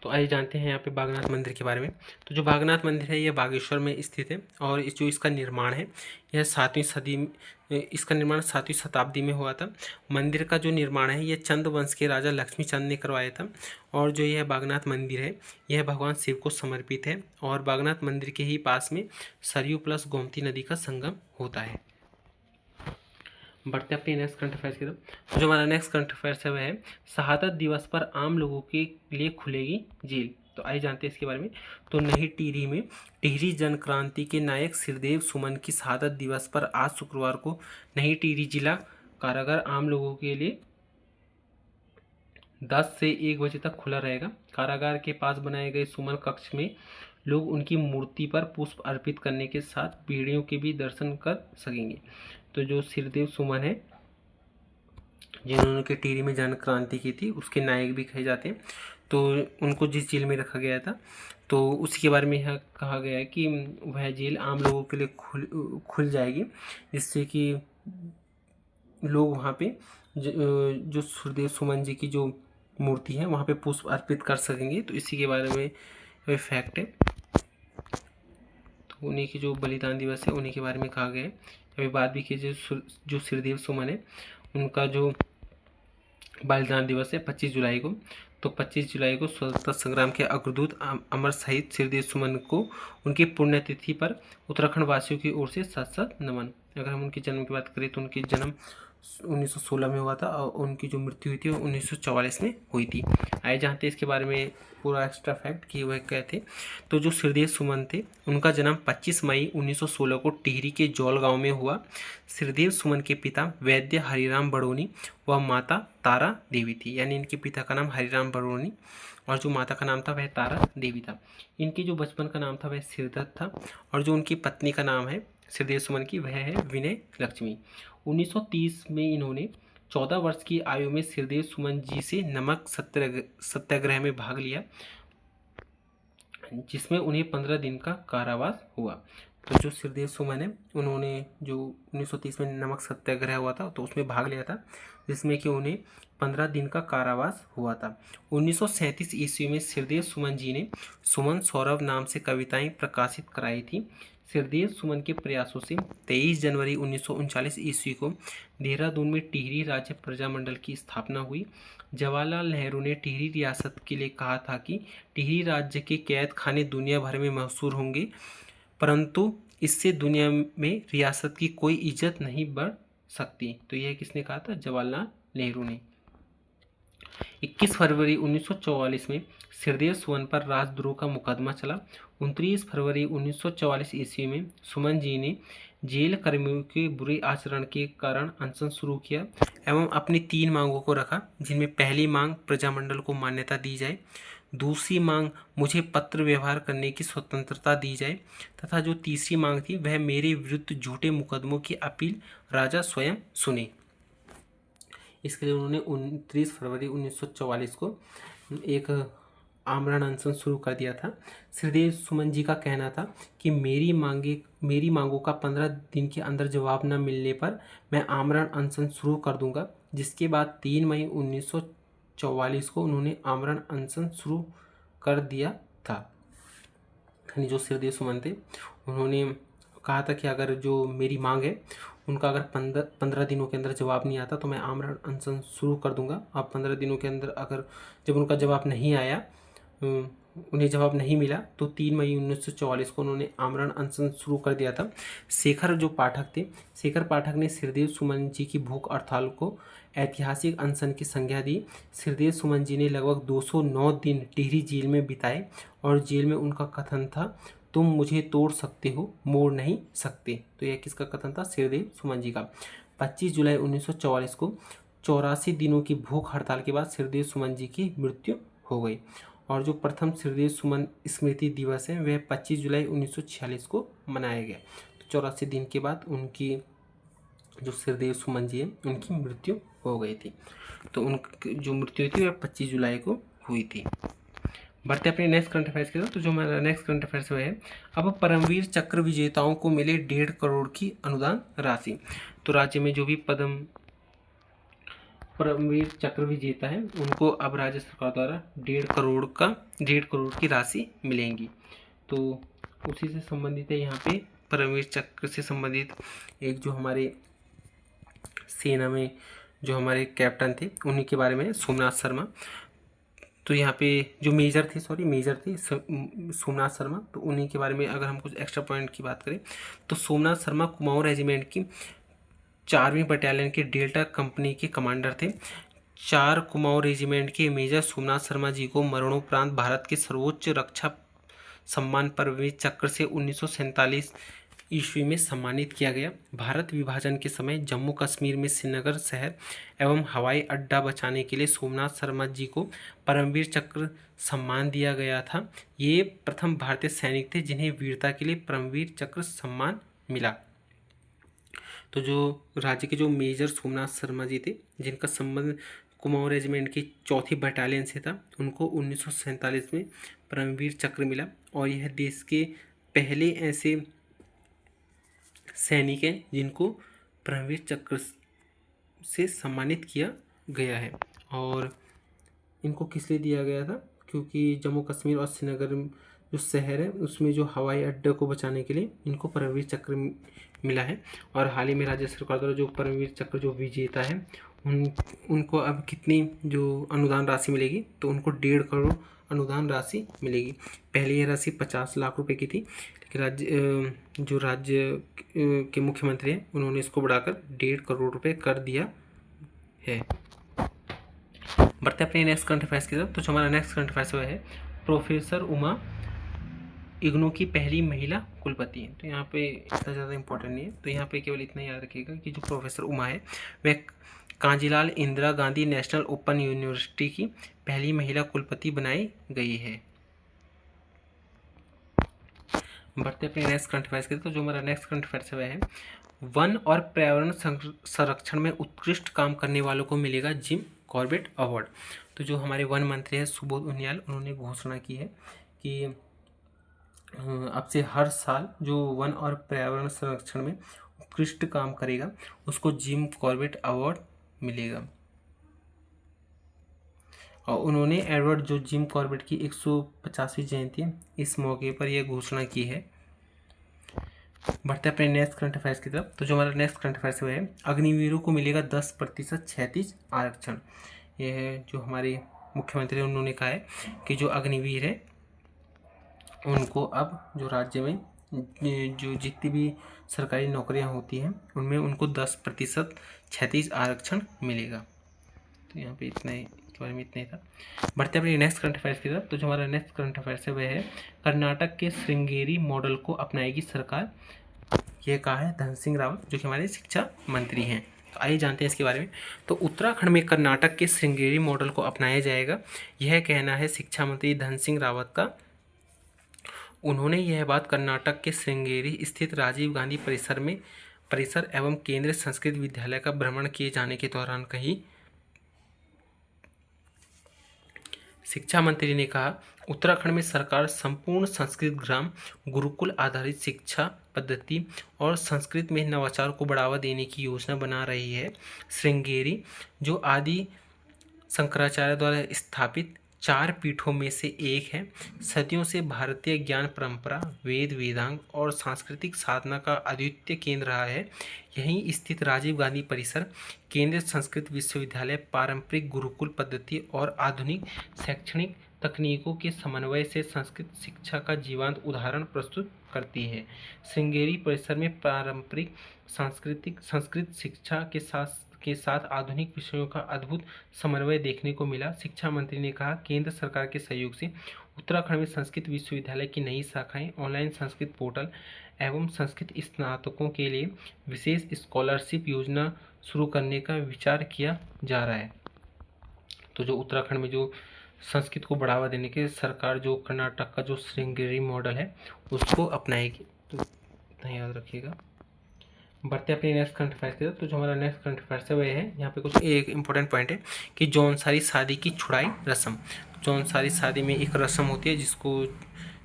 तो आइए जानते हैं यहाँ पे बागनाथ मंदिर के बारे में। तो जो बागनाथ मंदिर है, यह बागेश्वर में स्थित है, और जो इसका निर्माण है, यह 7वीं सदी इसका निर्माण 7वीं शताब्दी में हुआ था। मंदिर का जो निर्माण है, यह चंद वंश के राजा लक्ष्मी चंद ने करवाया था। और जो यह बागनाथ मंदिर है, यह भगवान शिव को समर्पित है। और बागनाथ मंदिर के ही पास में सरयू प्लस गोमती नदी का संगम होता है। बढ़ते अपने नेक्स्ट करंट अफेयर्स की तरफ। जो हमारा नेक्स्ट करंट अफेयर्स है वह है शहादत दिवस पर आम लोगों के लिए खुलेगी जेल। तो आइए जानते हैं इसके बारे में। तो नई टिहरी में टिहरी जन क्रांति के नायक सिरदेव सुमन की शहादत दिवस पर आज शुक्रवार को नई टिहरी जिला कारागार आम लोगों के लिए 10 से 1 बजे तक खुला रहेगा। कारागार के पास बनाए गए सुमन कक्ष में लोग उनकी मूर्ति पर पुष्प अर्पित करने के साथ पीढ़ियों के भी दर्शन कर सकेंगे। तो जो सिरदेव सुमन है, जिन्होंने के टिहरी में जन क्रांति की थी, उसके नायक भी कहे जाते हैं, तो उनको जिस जेल में रखा गया था, तो उसी के बारे में यह कहा गया है कि वह जेल आम लोगों के लिए खुल जाएगी, जिससे कि लोग वहाँ पे जो सुरदेव सुमन जी की जो मूर्ति है वहाँ पे पुष्प अर्पित कर सकेंगे। तो इसी के बारे में वह फैक्ट है। तो उन्हीं की जो बलिदान दिवस है, उन्हीं के बारे में कहा गया है। अभी बात भी कीजिए जो सिरदेव सुमन है, उनका जो बलिदान दिवस है 25 जुलाई को। तो 25 जुलाई को स्वतंत्रता संग्राम के अग्रदूत अमर शहीद सिरदेव सुमन को उनकी पुण्यतिथि पर उत्तराखंड वासियों की ओर से सत नमन। अगर हम उनके जन्म की बात करें तो उनकी जन्म 1916 में हुआ था और उनकी जो मृत्यु हुई थी वो 1944 में हुई थी। आइए जानते हैं इसके बारे में पूरा एक्स्ट्रा फैक्ट कि वह क्या थे। तो जो सिरदेव सुमन थे, उनका जन्म 25 मई 1916 को टिहरी के जौल गांव में हुआ। सिरदेव सुमन के पिता वैद्य हरिराम बड़ोनी व माता तारा देवी थी, यानी इनके पिता का नाम हरिराम बड़ोनी और जो माता का नाम था वह तारा देवी था। इनके जो बचपन का नाम था वह सिरदत्त था, और जो उनकी पत्नी का नाम है श्रीदेव सुमन की, वह है विनय लक्ष्मी। 1930 में इन्होंने 14 वर्ष की आयु में श्रीदेव सुमन जी से नमक सत्याग्रह में भाग लिया, जिसमें उन्हें 15 दिन का कारावास हुआ। तो जो श्रीदेव सुमन है, उन्होंने जो 1930 में नमक सत्याग्रह हुआ था तो उसमें भाग लिया था, जिसमें कि उन्हें 15 दिन का कारावास हुआ था। 1937 ईस्वी में श्रीदेव सुमन जी ने सुमन सौरभ नाम से कविताएं प्रकाशित कराई थी। श्रीदेव सुमन के प्रयासों से 23 जनवरी 1939 ईस्वी को देहरादून में टिहरी राज्य प्रजामंडल की स्थापना हुई। जवाहरलाल नेहरू ने टिहरी रियासत के लिए कहा था कि टिहरी राज्य के कैद खाने दुनिया भर में मशहूर होंगे, परंतु इससे दुनिया में रियासत की कोई इज्जत नहीं बढ़ सकती। तो यह किसने कहा था? जवाहरलाल नेहरू ने। 21 फरवरी 1944 में श्रीदेव सुमन पर राजद्रोह का मुकदमा चला। 29 फरवरी 1944 ईस्वी में सुमन जी ने जेल कर्मियों के बुरे आचरण के कारण अनशन शुरू किया एवं अपनी 3 मांगों को रखा, जिनमें पहली मांग प्रजामंडल को मान्यता दी जाए, दूसरी मांग मुझे पत्र व्यवहार करने की स्वतंत्रता दी जाए, तथा जो तीसरी मांग थी वह मेरे विरुद्ध झूठे मुकदमों की अपील राजा स्वयं सुने। इसके लिए उन्होंने 29 फरवरी 1944 को एक आमरण अनशन शुरू कर दिया था। श्रीदेव सुमन जी का कहना था कि मेरी मांगों का 15 दिन के अंदर जवाब न मिलने पर मैं आमरण अनशन शुरू कर दूंगा, जिसके बाद 3 मई 1944 को उन्होंने आमरण अनशन शुरू कर दिया था। जो श्रीदेव सुमन थे, उन्होंने कहा था कि अगर जो मेरी मांग है उनका अगर 15 दिनों के अंदर जवाब नहीं आता तो मैं आमरण अनशन शुरू कर दूंगा। अब 15 दिनों के अंदर अगर जब उनका जवाब नहीं आया, उन्हें जवाब नहीं मिला, तो 3 मई 1944 को उन्होंने आमरण अनशन शुरू कर दिया था। शेखर जो पाठक थे, शेखर पाठक ने श्रीदेव सुमन जी की भूख हड़ताल को ऐतिहासिक अनशन की संज्ञा दी। श्रीदेव सुमन जी ने लगभग 209 दिन टिहरी जेल में बिताए और जेल में उनका कथन था, तुम मुझे तोड़ सकते हो, मोड़ नहीं सकते। तो यह किसका कथन था? श्रीदेव सुमन जी का। 25 जुलाई 1944 को 84 दिनों की भूख हड़ताल के बाद श्रीदेव सुमन जी की मृत्यु हो गई। और जो प्रथम श्रीदेव सुमन स्मृति दिवस है वह 25 जुलाई 1946 को मनाया गया। तो 84 दिन के बाद उनकी जो श्रीदेव सुमन जी है उनकी मृत्यु हो गई थी। तो उनकी जो मृत्यु थी वह 25 जुलाई को हुई थी। बढ़ते अपने नेक्स्ट करंट अफेयर्स की तरफ। तो जो हमारा नेक्स्ट करंट अफेयर्स है, अब परमवीर चक्र विजेताओं को मिले 1.5 करोड़ की अनुदान राशि। तो राज्य में जो भी परमवीर चक्र विजेता है उनको अब राज्य सरकार द्वारा 1.5 करोड़ की राशि मिलेंगी। तो उसी से संबंधित है यहाँ पे परमवीर चक्र से संबंधित एक जो हमारे सेना में जो हमारे कैप्टन थे उन्हीं के बारे में, सोमनाथ शर्मा। तो यहाँ पे जो मेजर थे सोमनाथ शर्मा, तो उन्हीं के बारे में अगर हम कुछ एक्स्ट्रा पॉइंट की बात करें तो सोमनाथ शर्मा कुमाऊं रेजिमेंट की 4वीं बटालियन के डेल्टा कंपनी के कमांडर थे। 4 कुमाऊं रेजिमेंट के मेजर सोमनाथ शर्मा जी को मरणोपरांत भारत के सर्वोच्च रक्षा सम्मान परमवीर चक्र से 1947 ईस्वी में सम्मानित किया गया। भारत विभाजन के समय जम्मू कश्मीर में श्रीनगर शहर एवं हवाई अड्डा बचाने के लिए सोमनाथ शर्मा जी को परमवीर चक्र सम्मान दिया गया था। ये प्रथम भारतीय सैनिक थे जिन्हें वीरता के लिए परमवीर चक्र सम्मान मिला। तो जो राज्य के जो मेजर सोमनाथ शर्मा जी थे जिनका संबंध कुमाऊं रेजिमेंट की 4थी बटालियन से था, उनको 1947 में परमवीर चक्र मिला। और यह देश के पहले ऐसे सैनिक हैं जिनको परमवीर चक्र से सम्मानित किया गया है। और इनको किस लिए दिया गया था? क्योंकि जम्मू कश्मीर और श्रीनगर जो शहर है उसमें जो हवाई अड्डे को बचाने के लिए इनको परमवीर चक्र मिला है। और हाल ही में राज्य सरकार द्वारा जो परमवीर चक्र जो विजेता है उनको अब कितनी जो अनुदान राशि मिलेगी? तो उनको 1.5 करोड़ अनुदान राशि मिलेगी। पहले ये राशि 50 लाख रुपए की थी, लेकिन राज्य के मुख्यमंत्री हैं उन्होंने इसको बढ़ाकर 1.5 करोड़ रुपए कर दिया है। बढ़ते अपने नेक्स्ट करंट अफेयर्स की तरफ। तो जो हमारा नेक्स्ट करंट अफेयर्स है, प्रोफेसर उमा इग्नू की पहली महिला कुलपति है। तो यहाँ पे इतना ज़्यादा इंपॉर्टेंट नहीं है, तो यहाँ पे केवल इतना याद रखिएगा कि जो प्रोफेसर उमा है वह Kanjilal Indira Gandhi national open university की पहली महिला कुलपति बनाई गई है। बढ़ते अपने नेक्स्ट करंट अफेयर्स की, तो जो हमारा नेक्स्ट करंट अफेयर्स है वह है वन और पर्यावरण संरक्षण में उत्कृष्ट काम करने वालों को मिलेगा जिम कॉर्बेट अवार्ड। तो जो हमारे वन मंत्री हैं सुबोध उनियाल, उन्होंने घोषणा की है कि अब से हर साल जो वन और पर्यावरण संरक्षण में उत्कृष्ट काम करेगा उसको जिम कॉर्बेट अवार्ड मिलेगा। और उन्होंने एडवर्ड जो जिम कॉर्बेट की 150वीं जयंती है इस मौके पर यह घोषणा की है। बढ़ते अपने नेक्स्ट करंट अफेयर्स की तरफ, तो जो हमारा नेक्स्ट करंट अफेयर्स है अग्निवीरों को मिलेगा 10% क्षैतिज आरक्षण। यह है जो हमारे मुख्यमंत्री उन्होंने कहा है कि जो अग्निवीर है उनको अब जो राज्य में जो जितनी भी सरकारी नौकरियां होती हैं उनमें उनको 10% क्षैतिज आरक्षण मिलेगा। तो यहाँ पे इतना ही के बारे में इतना ही था। बढ़ते अपने नेक्स्ट करंट अफेयर्स की तरफ, तो जो हमारा नेक्स्ट करंट अफेयर्स है वह है कर्नाटक के श्रृंगेरी मॉडल को अपनाएगी सरकार। ये कहा है धन सिंह रावत जो कि हमारे शिक्षा मंत्री हैं। तो आइए जानते हैं इसके बारे में। तो उत्तराखंड में कर्नाटक के श्रृंगेरी मॉडल को अपनाया जाएगा, यह कहना है शिक्षा मंत्री धन सिंह रावत का। उन्होंने यह बात कर्नाटक के श्रृंगेरी स्थित राजीव गांधी परिसर एवं केंद्रीय संस्कृत विद्यालय का भ्रमण किए जाने के दौरान कही। शिक्षा मंत्री ने कहा, उत्तराखंड में सरकार संपूर्ण संस्कृत ग्राम गुरुकुल आधारित शिक्षा पद्धति और संस्कृत में नवाचार को बढ़ावा देने की योजना बना रही है। श्रृंगेरी जो आदि शंकराचार्य द्वारा स्थापित 4 पीठों में से एक है, सदियों से भारतीय ज्ञान परंपरा, वेद वेदांग और सांस्कृतिक साधना का अद्वितीय केंद्र रहा है। यहीं स्थित राजीव गांधी परिसर केंद्रीय संस्कृत विश्वविद्यालय पारंपरिक गुरुकुल पद्धति और आधुनिक शैक्षणिक तकनीकों के समन्वय से संस्कृत शिक्षा का जीवंत उदाहरण प्रस्तुत करती है। श्रृंगेरी परिसर में पारंपरिक संस्कृत शिक्षा के साथ आधुनिक विषयों का अद्भुत समन्वय देखने को मिला। शिक्षा मंत्री ने कहा, केंद्र सरकार के सहयोग से उत्तराखंड में संस्कृत विश्वविद्यालय की नई शाखाएं, ऑनलाइन संस्कृत पोर्टल एवं संस्कृत स्नातकों के लिए विशेष स्कॉलरशिप योजना शुरू करने का विचार किया जा रहा है। तो जो उत्तराखंड में जो संस्कृत को बढ़ावा देने के सरकार जो कर्नाटक का जो श्रृंगेरी मॉडल है उसको अपनाएगी। तो इतना याद रखिएगा। बढ़ते अपने नेक्स्ट करंट अफेयर्स की तरफ, तो जो हमारा नेक्स्ट करंट अफेयर्स है वह है यहाँ पे कुछ एक इंपॉर्टेंट पॉइंट है कि जौनसारी शादी की छुड़ाई रस्म। जौनसारी शादी में एक रस्म होती है जिसको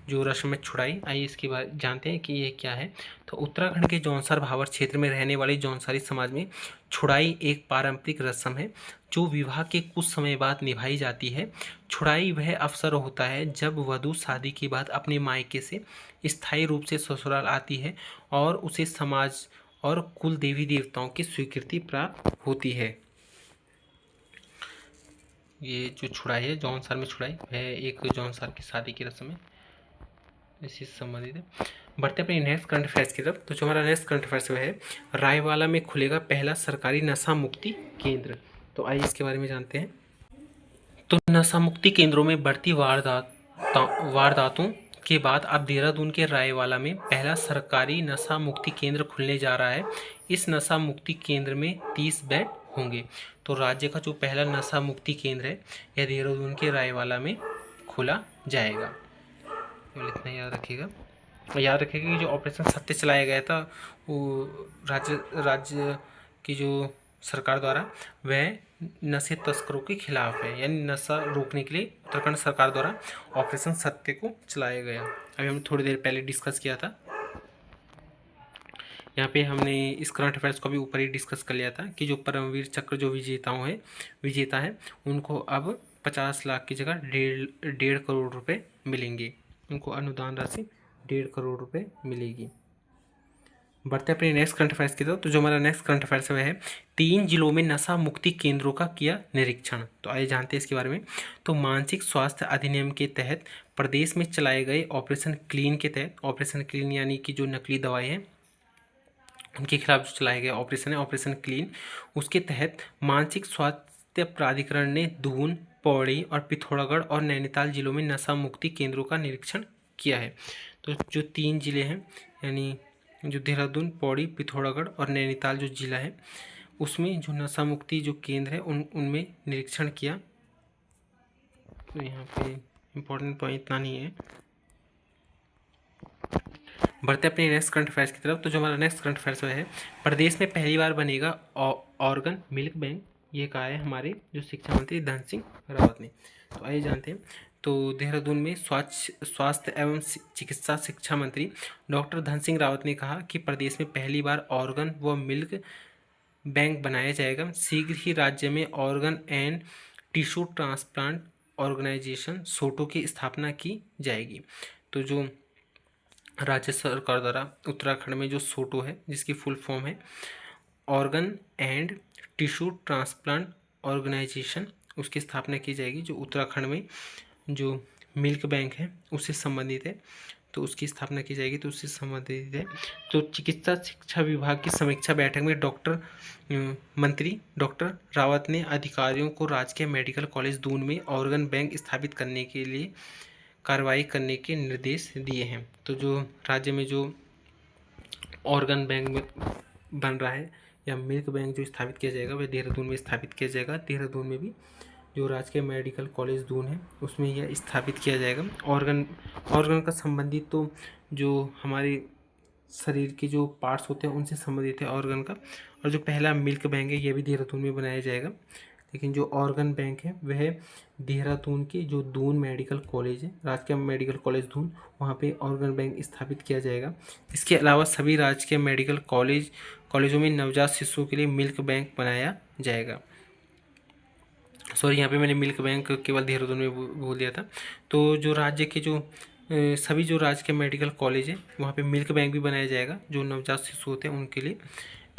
जो रस्म में छुड़ाई, आइए इसके बारे जानते हैं कि ये क्या है। तो उत्तराखंड के जौनसार भावर क्षेत्र में रहने वाले जौनसारी समाज में छुड़ाई एक पारंपरिक रस्म है जो विवाह के कुछ समय बाद निभाई जाती है। छुड़ाई वह अवसर होता है जब वधू शादी के बाद अपने मायके से स्थायी रूप से ससुराल आती है और उसे समाज और कुल देवी देवताओं की स्वीकृति प्राप्त होती है। ये जो छुड़ाई है जौनसार में छुड़ाई वह एक जौनसार की शादी की रस्म है, इसी से संबंधित है। बढ़ते अपने नेक्स्ट करंट अफेयर्स की तरफ, तो जो हमारा नेक्स्ट करंट अफेयर्स है रायवाला में खुलेगा पहला सरकारी नशा मुक्ति केंद्र। तो आइए इसके बारे में जानते हैं। तो नशा मुक्ति केंद्रों में बढ़ती वारदातों के बाद अब देहरादून के रायवाला में पहला सरकारी नशा मुक्ति केंद्र खुलने जा रहा है। इस नशा मुक्ति केंद्र में 30 बेड होंगे। तो राज्य का जो पहला नशा मुक्ति केंद्र है यह देहरादून के रायवाला में खोला जाएगा। इतना याद रखिएगा। याद रखिएगा कि जो ऑपरेशन सत्य चलाया गया था वो राज्य की जो सरकार द्वारा वह नशे तस्करों के खिलाफ है, यानी नशा रोकने के लिए उत्तराखंड सरकार द्वारा ऑपरेशन सत्य को चलाया गया। अभी हमने थोड़ी देर पहले डिस्कस किया था, यहाँ पे हमने इस करंट अफेयर्स को भी ऊपर ही डिस्कस कर लिया था कि जो परमवीर चक्र जो विजेता है उनको अब 50 लाख की जगह 1.5 करोड़ रुपए मिलेंगे। उनको अनुदान राशि 1.5 करोड़ रुपए मिलेगी। बढ़ते अपने नेक्स्ट करंट अफेयर्स की तरफ, तो जो हमारा नेक्स्ट करंट अफेयर्स है 3 जिलों में नशा मुक्ति केंद्रों का किया निरीक्षण। तो आइए जानते हैं इसके बारे में। तो मानसिक स्वास्थ्य अधिनियम के तहत प्रदेश में चलाए गए ऑपरेशन क्लीन के तहत, ऑपरेशन क्लीन यानी कि जो नकली दवाई है उनके खिलाफ जो चलाया गया ऑपरेशन है ऑपरेशन क्लीन, उसके तहत मानसिक स्वास्थ्य प्राधिकरण ने दून, पौड़ी और पिथौरागढ़ और नैनीताल जिलों में नशा मुक्ति केंद्रों का निरीक्षण किया है। तो जो 3 जिले हैं यानी जो देहरादून, पौड़ी, पिथौरागढ़ और नैनीताल जो जिला है उसमें जो नशा मुक्ति जो केंद्र है उनमें निरीक्षण किया। तो यहाँ पे इम्पोर्टेंट पॉइंट इतना नहीं है। बढ़ते अपने नेक्स्ट करंट अफेयर्स की तरफ। तो जो हमारा नेक्स्ट करंट अफेयर्स है, प्रदेश में पहली बार बनेगा ऑर्गन मिल्क बैंक। ये कहा है हमारे जो शिक्षा मंत्री धन सिंह रावत ने। तो आइए जानते हैं। तो देहरादून में स्वास्थ्य एवं चिकित्सा शिक्षा मंत्री डॉक्टर धन सिंह रावत ने कहा कि प्रदेश में पहली बार ऑर्गन व मिल्क बैंक बनाया जाएगा। शीघ्र ही राज्य में organ and tissue transplant organisation SOTTO की स्थापना की जाएगी। तो जो राज्य सरकार द्वारा उत्तराखंड में जो सोटो है, जिसकी फुल फॉर्म है organ and tissue transplant organisation, उसकी स्थापना की जाएगी। जो उत्तराखंड में जो मिल्क बैंक है उससे संबंधित है, तो उसकी स्थापना की जाएगी, तो उससे संबंधित है। तो चिकित्सा शिक्षा विभाग की समीक्षा बैठक में मंत्री डॉक्टर रावत ने अधिकारियों को राजकीय मेडिकल कॉलेज दून में ऑर्गन बैंक स्थापित करने के लिए कार्रवाई करने के निर्देश दिए हैं। तो जो राज्य में जो ऑर्गन बैंक में बन रहा है या मिल्क बैंक जो स्थापित किया जाएगा वह देहरादून में स्थापित किया जाएगा। देहरादून में भी जो राजकीय मेडिकल कॉलेज दून है उसमें यह स्थापित किया जाएगा। ऑर्गन का संबंधित तो जो हमारे शरीर के जो पार्ट्स होते हैं उनसे संबंधित है ऑर्गन का। और जो पहला मिल्क बैंक है यह भी देहरादून में बनाया जाएगा। लेकिन जो ऑर्गन बैंक है वह देहरादून के जो दून मेडिकल कॉलेज है, राजकीय मेडिकल कॉलेज दून, वहाँ पे ऑर्गन बैंक स्थापित किया जाएगा। इसके अलावा सभी राजकीय मेडिकल कॉलेजों में नवजात शिशुओं के लिए मिल्क बैंक बनाया जाएगा। सॉरी, यहाँ पे मैंने मिल्क बैंक केवल देहरादून में बोल दिया था। तो जो राज्य के जो सभी जो राजकीय मेडिकल कॉलेज है वहाँ पे मिल्क बैंक भी बनाया जाएगा जो नवजात शिशु होते हैं उनके लिए।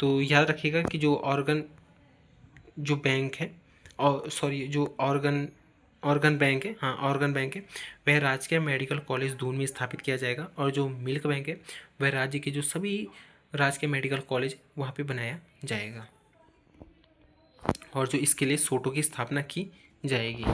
तो याद रखिएगा कि जो ऑर्गन जो बैंक है, और सॉरी जो ऑर्गन बैंक है, हाँ ऑर्गन बैंक है, वह राजकीय मेडिकल कॉलेज दून में स्थापित किया जाएगा। और जो मिल्क बैंक है वह राज्य के जो सभी राजकीय मेडिकल कॉलेज वहाँ पे बनाया जाएगा, और जो इसके लिए सोटो की स्थापना की जाएगी।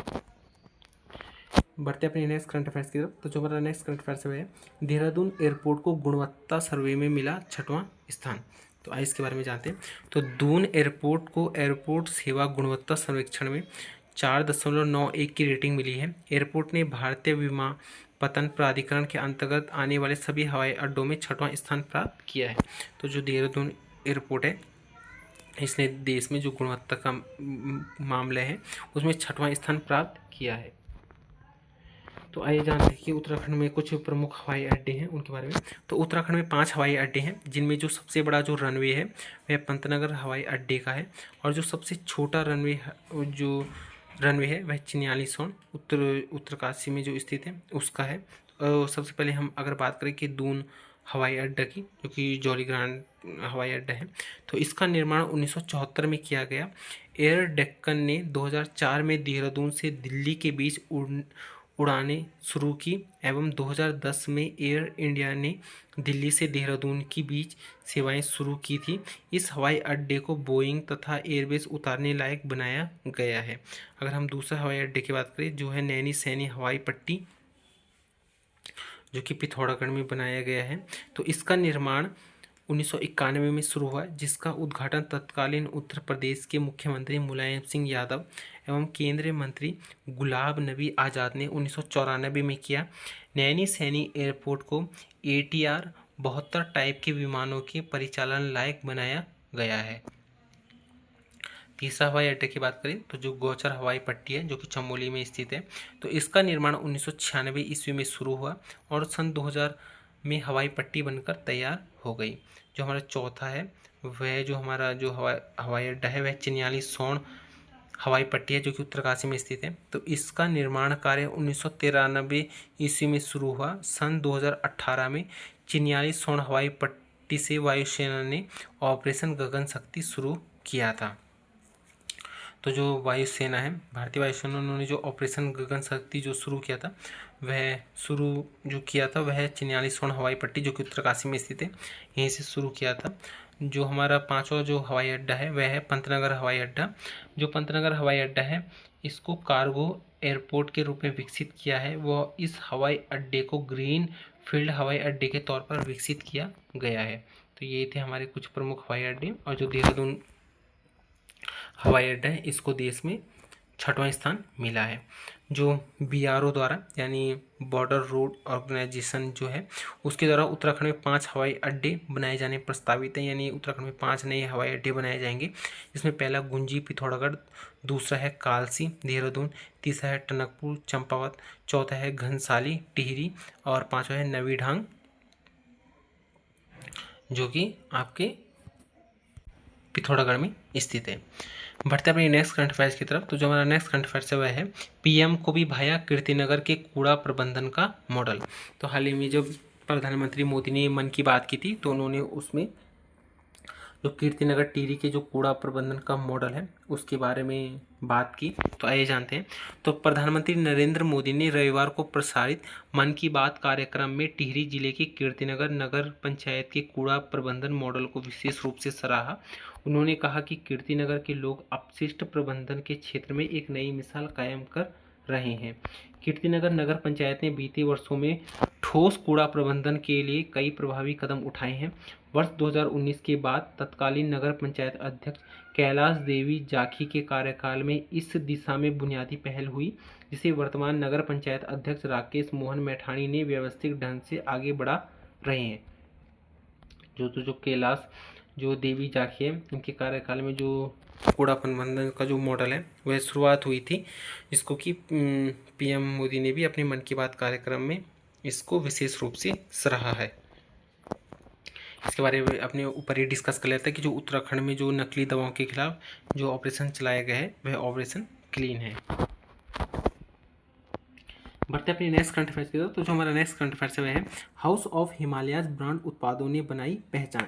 बढ़ते अपने नेक्स्ट करंट अफेयर्स की तरफ। तो जो हमारा नेक्स्ट करंट अफेयर्स है, देहरादून एयरपोर्ट को गुणवत्ता सर्वे में मिला 6वां स्थान। तो आइए इसके बारे में जानते हैं। तो दून एयरपोर्ट को एयरपोर्ट सेवा गुणवत्ता सर्वेक्षण में 4.91 की रेटिंग मिली है। एयरपोर्ट ने भारतीय विमानपत्तन प्राधिकरण के अंतर्गत आने वाले सभी हवाई अड्डों में 6वां स्थान प्राप्त किया है। तो जो देहरादून एयरपोर्ट है इसने देश में जो गुणवत्ता का मामला है उसमें 6वां स्थान प्राप्त किया है। तो आइए जानते हैं कि उत्तराखंड में कुछ प्रमुख हवाई अड्डे हैं उनके बारे में। तो उत्तराखंड में 5 हवाई अड्डे हैं, जिनमें जो सबसे बड़ा जो रनवे है वह पंतनगर हवाई अड्डे का है, और जो सबसे छोटा रनवे है वह चिन्यालीसों उत्तरकाशी में जो स्थित है उसका है। सबसे पहले हम अगर बात करें कि दून हवाई अड्डा की, जो कि जॉली ग्रांट हवाई अड्डा है, तो इसका निर्माण 1974 में किया गया। एयर डेक्कन ने 2004 में देहरादून से दिल्ली के बीच उड़ानें शुरू की एवं 2010 में एयर इंडिया ने दिल्ली से देहरादून के बीच सेवाएं शुरू की थी। इस हवाई अड्डे को बोइंग तथा एयरबेस उतारने लायक बनाया गया है। अगर हम दूसरे हवाई अड्डे की बात करें जो है नैनी सैनी हवाई पट्टी, जो कि पिथौरागढ़ में बनाया गया है, तो इसका निर्माण 1991 में शुरू हुआ, जिसका उद्घाटन तत्कालीन उत्तर प्रदेश के मुख्यमंत्री मुलायम सिंह यादव एवं केंद्रीय मंत्री गुलाब नबी आज़ाद ने 1994 में किया। नैनी सैनी एयरपोर्ट को ATR 72 टाइप के विमानों के परिचालन लायक बनाया गया है। तीसरा हवाई अड्डे की बात करें तो जो गौचर हवाई पट्टी है जो कि चमोली में स्थित है, तो इसका निर्माण 1996 ईस्वी में शुरू हुआ और सन 2000 में हवाई पट्टी बनकर तैयार हो गई। जो हमारा चौथा है वह जो हमारा जो हवाई अड्डा है वह चिन्यालीसों हवाई पट्टी है जो कि उत्तरकाशी में स्थित है। तो इसका निर्माण कार्य 1993 ईस्वी में शुरू हुआ। सन 2018 में चिन्यालीसों हवाई पट्टी से वायुसेना ने ऑपरेशन गगन शक्ति शुरू किया था। तो जो वायुसेना है, भारतीय वायुसेना, उन्होंने जो ऑपरेशन गगन शक्ति जो शुरू किया था वह चिन्यालीसों हवाई पट्टी जो कि उत्तरकाशी में स्थित है यहीं से शुरू किया था। जो हमारा 5वां जो हवाई अड्डा है वह है पंतनगर हवाई अड्डा। जो पंतनगर हवाई अड्डा है इसको कार्गो एयरपोर्ट के रूप में विकसित किया है। वह इस हवाई अड्डे को ग्रीन फील्ड हवाई अड्डे के तौर पर विकसित किया गया है। तो ये थे हमारे कुछ प्रमुख हवाई अड्डे, और जो देहरादून हवाई अड्डा है इसको देश में 6वां स्थान मिला है। जो BRO द्वारा यानी बॉर्डर रोड ऑर्गेनाइजेशन जो है उसके द्वारा उत्तराखंड में 5 हवाई अड्डे बनाए जाने प्रस्तावित हैं, यानी उत्तराखंड में 5 नए हवाई अड्डे बनाए जाएंगे। इसमें पहला गुंजी पिथौरागढ़, दूसरा है कालसी देहरादून, तीसरा है टनकपुर चंपावत, चौथा है घनसाली टिहरी और पाँचवा है नवीढांग जो कि आपके पिथौरागढ़ में स्थित है। बढ़ते अपनी नेक्स्ट करंट अफेयर्स की तरफ। तो जो हमारा नेक्स्ट करंट अफेयर्स है वह है PM को भी भाया कीर्तिनगर के कूड़ा प्रबंधन का मॉडल। तो हाल ही में जब प्रधानमंत्री मोदी ने मन की बात की थी तो उन्होंने उसमें जो कीर्तिनगर टिहरी के जो कूड़ा प्रबंधन का मॉडल है उसके बारे में बात की। तो आइए जानते हैं। तो प्रधानमंत्री नरेंद्र मोदी ने रविवार को प्रसारित मन की बात कार्यक्रम में टिहरी जिले के कीर्तिनगर नगर पंचायत के कूड़ा प्रबंधन मॉडल को विशेष रूप से सराहा। उन्होंने कहा कि कीर्तिनगर के लोग अपशिष्ट प्रबंधन के क्षेत्र में एक नई मिसाल कायम कर रहे हैं। कीर्तिनगर नगर पंचायत ने बीते वर्षों में ठोस कूड़ा प्रबंधन के लिए कई प्रभावी कदम उठाए हैं। वर्ष 2019 के बाद तत्कालीन नगर पंचायत अध्यक्ष कैलाश देवी जाखी के कार्यकाल में इस दिशा में बुनियादी पहल हुई, जिसे वर्तमान नगर पंचायत अध्यक्ष राकेश मोहन मैठाणी ने व्यवस्थित ढंग से आगे बढ़ा रहे हैं। जो कैलाश जो देवी जाखी है इनके कार्यकाल में जो कूड़ा प्रबंधन का जो मॉडल है वह शुरुआत हुई थी, जिसको कि PM मोदी ने भी अपने मन की बात कार्यक्रम में इसको विशेष रूप से सराहा है। इसके बारे में अपने ऊपर ही डिस्कस कर लेते हैं कि जो उत्तराखंड में जो नकली दवाओं के खिलाफ जो ऑपरेशन चलाया गया है वह ऑपरेशन क्लीन है। बढ़ते अपनी नेक्स्ट करंट अफेयर्स की तरफ। तो जो हमारा नेक्स्ट करंट अफेयर्स है वह है हाउस ऑफ हिमालयाज ब्रांड उत्पादों ने बनाई पहचान,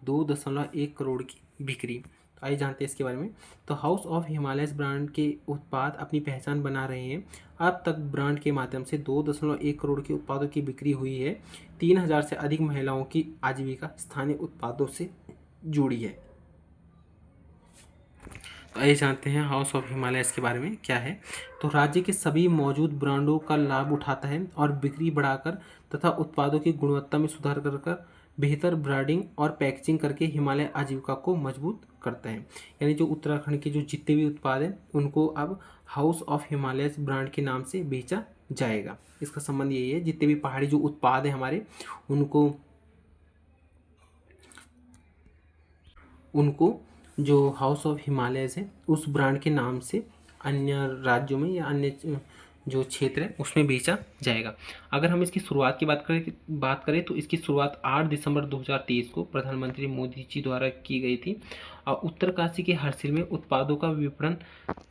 2.1 करोड़ की बिक्री। तो आइए जानते हैं इसके बारे में। तो हाउस ऑफ हिमालयस ब्रांड के उत्पाद अपनी पहचान बना रहे हैं। अब तक ब्रांड के माध्यम से 2.1 करोड़ के उत्पादों की बिक्री हुई है। 3000 से अधिक महिलाओं की आजीविका स्थानीय उत्पादों से जुड़ी है। तो आइए जानते हैं हाउस ऑफ हिमालयस के बारे में क्या है। तो राज्य के सभी मौजूद ब्रांडों का लाभ उठाता है और बिक्री बढ़ाकर तथा उत्पादों की गुणवत्ता में सुधार कर बेहतर ब्रांडिंग और पैकेजिंग करके हिमालय आजीविका को मजबूत करता है। यानी जो उत्तराखंड के जो जितने भी उत्पाद हैं उनको अब हाउस ऑफ हिमालयस ब्रांड के नाम से बेचा जाएगा। इसका संबंध यही है, जितने भी पहाड़ी जो उत्पाद हैं हमारे उनको जो हाउस ऑफ हिमालयस है उस ब्रांड के नाम से अन्य राज्यों में या अन्य जो क्षेत्र है उसमें बेचा जाएगा। अगर हम इसकी शुरुआत की बात करें तो इसकी शुरुआत 8 दिसंबर 2023 को प्रधानमंत्री मोदी जी द्वारा की गई थी और उत्तरकाशी के हरसिल में उत्पादों का विपणन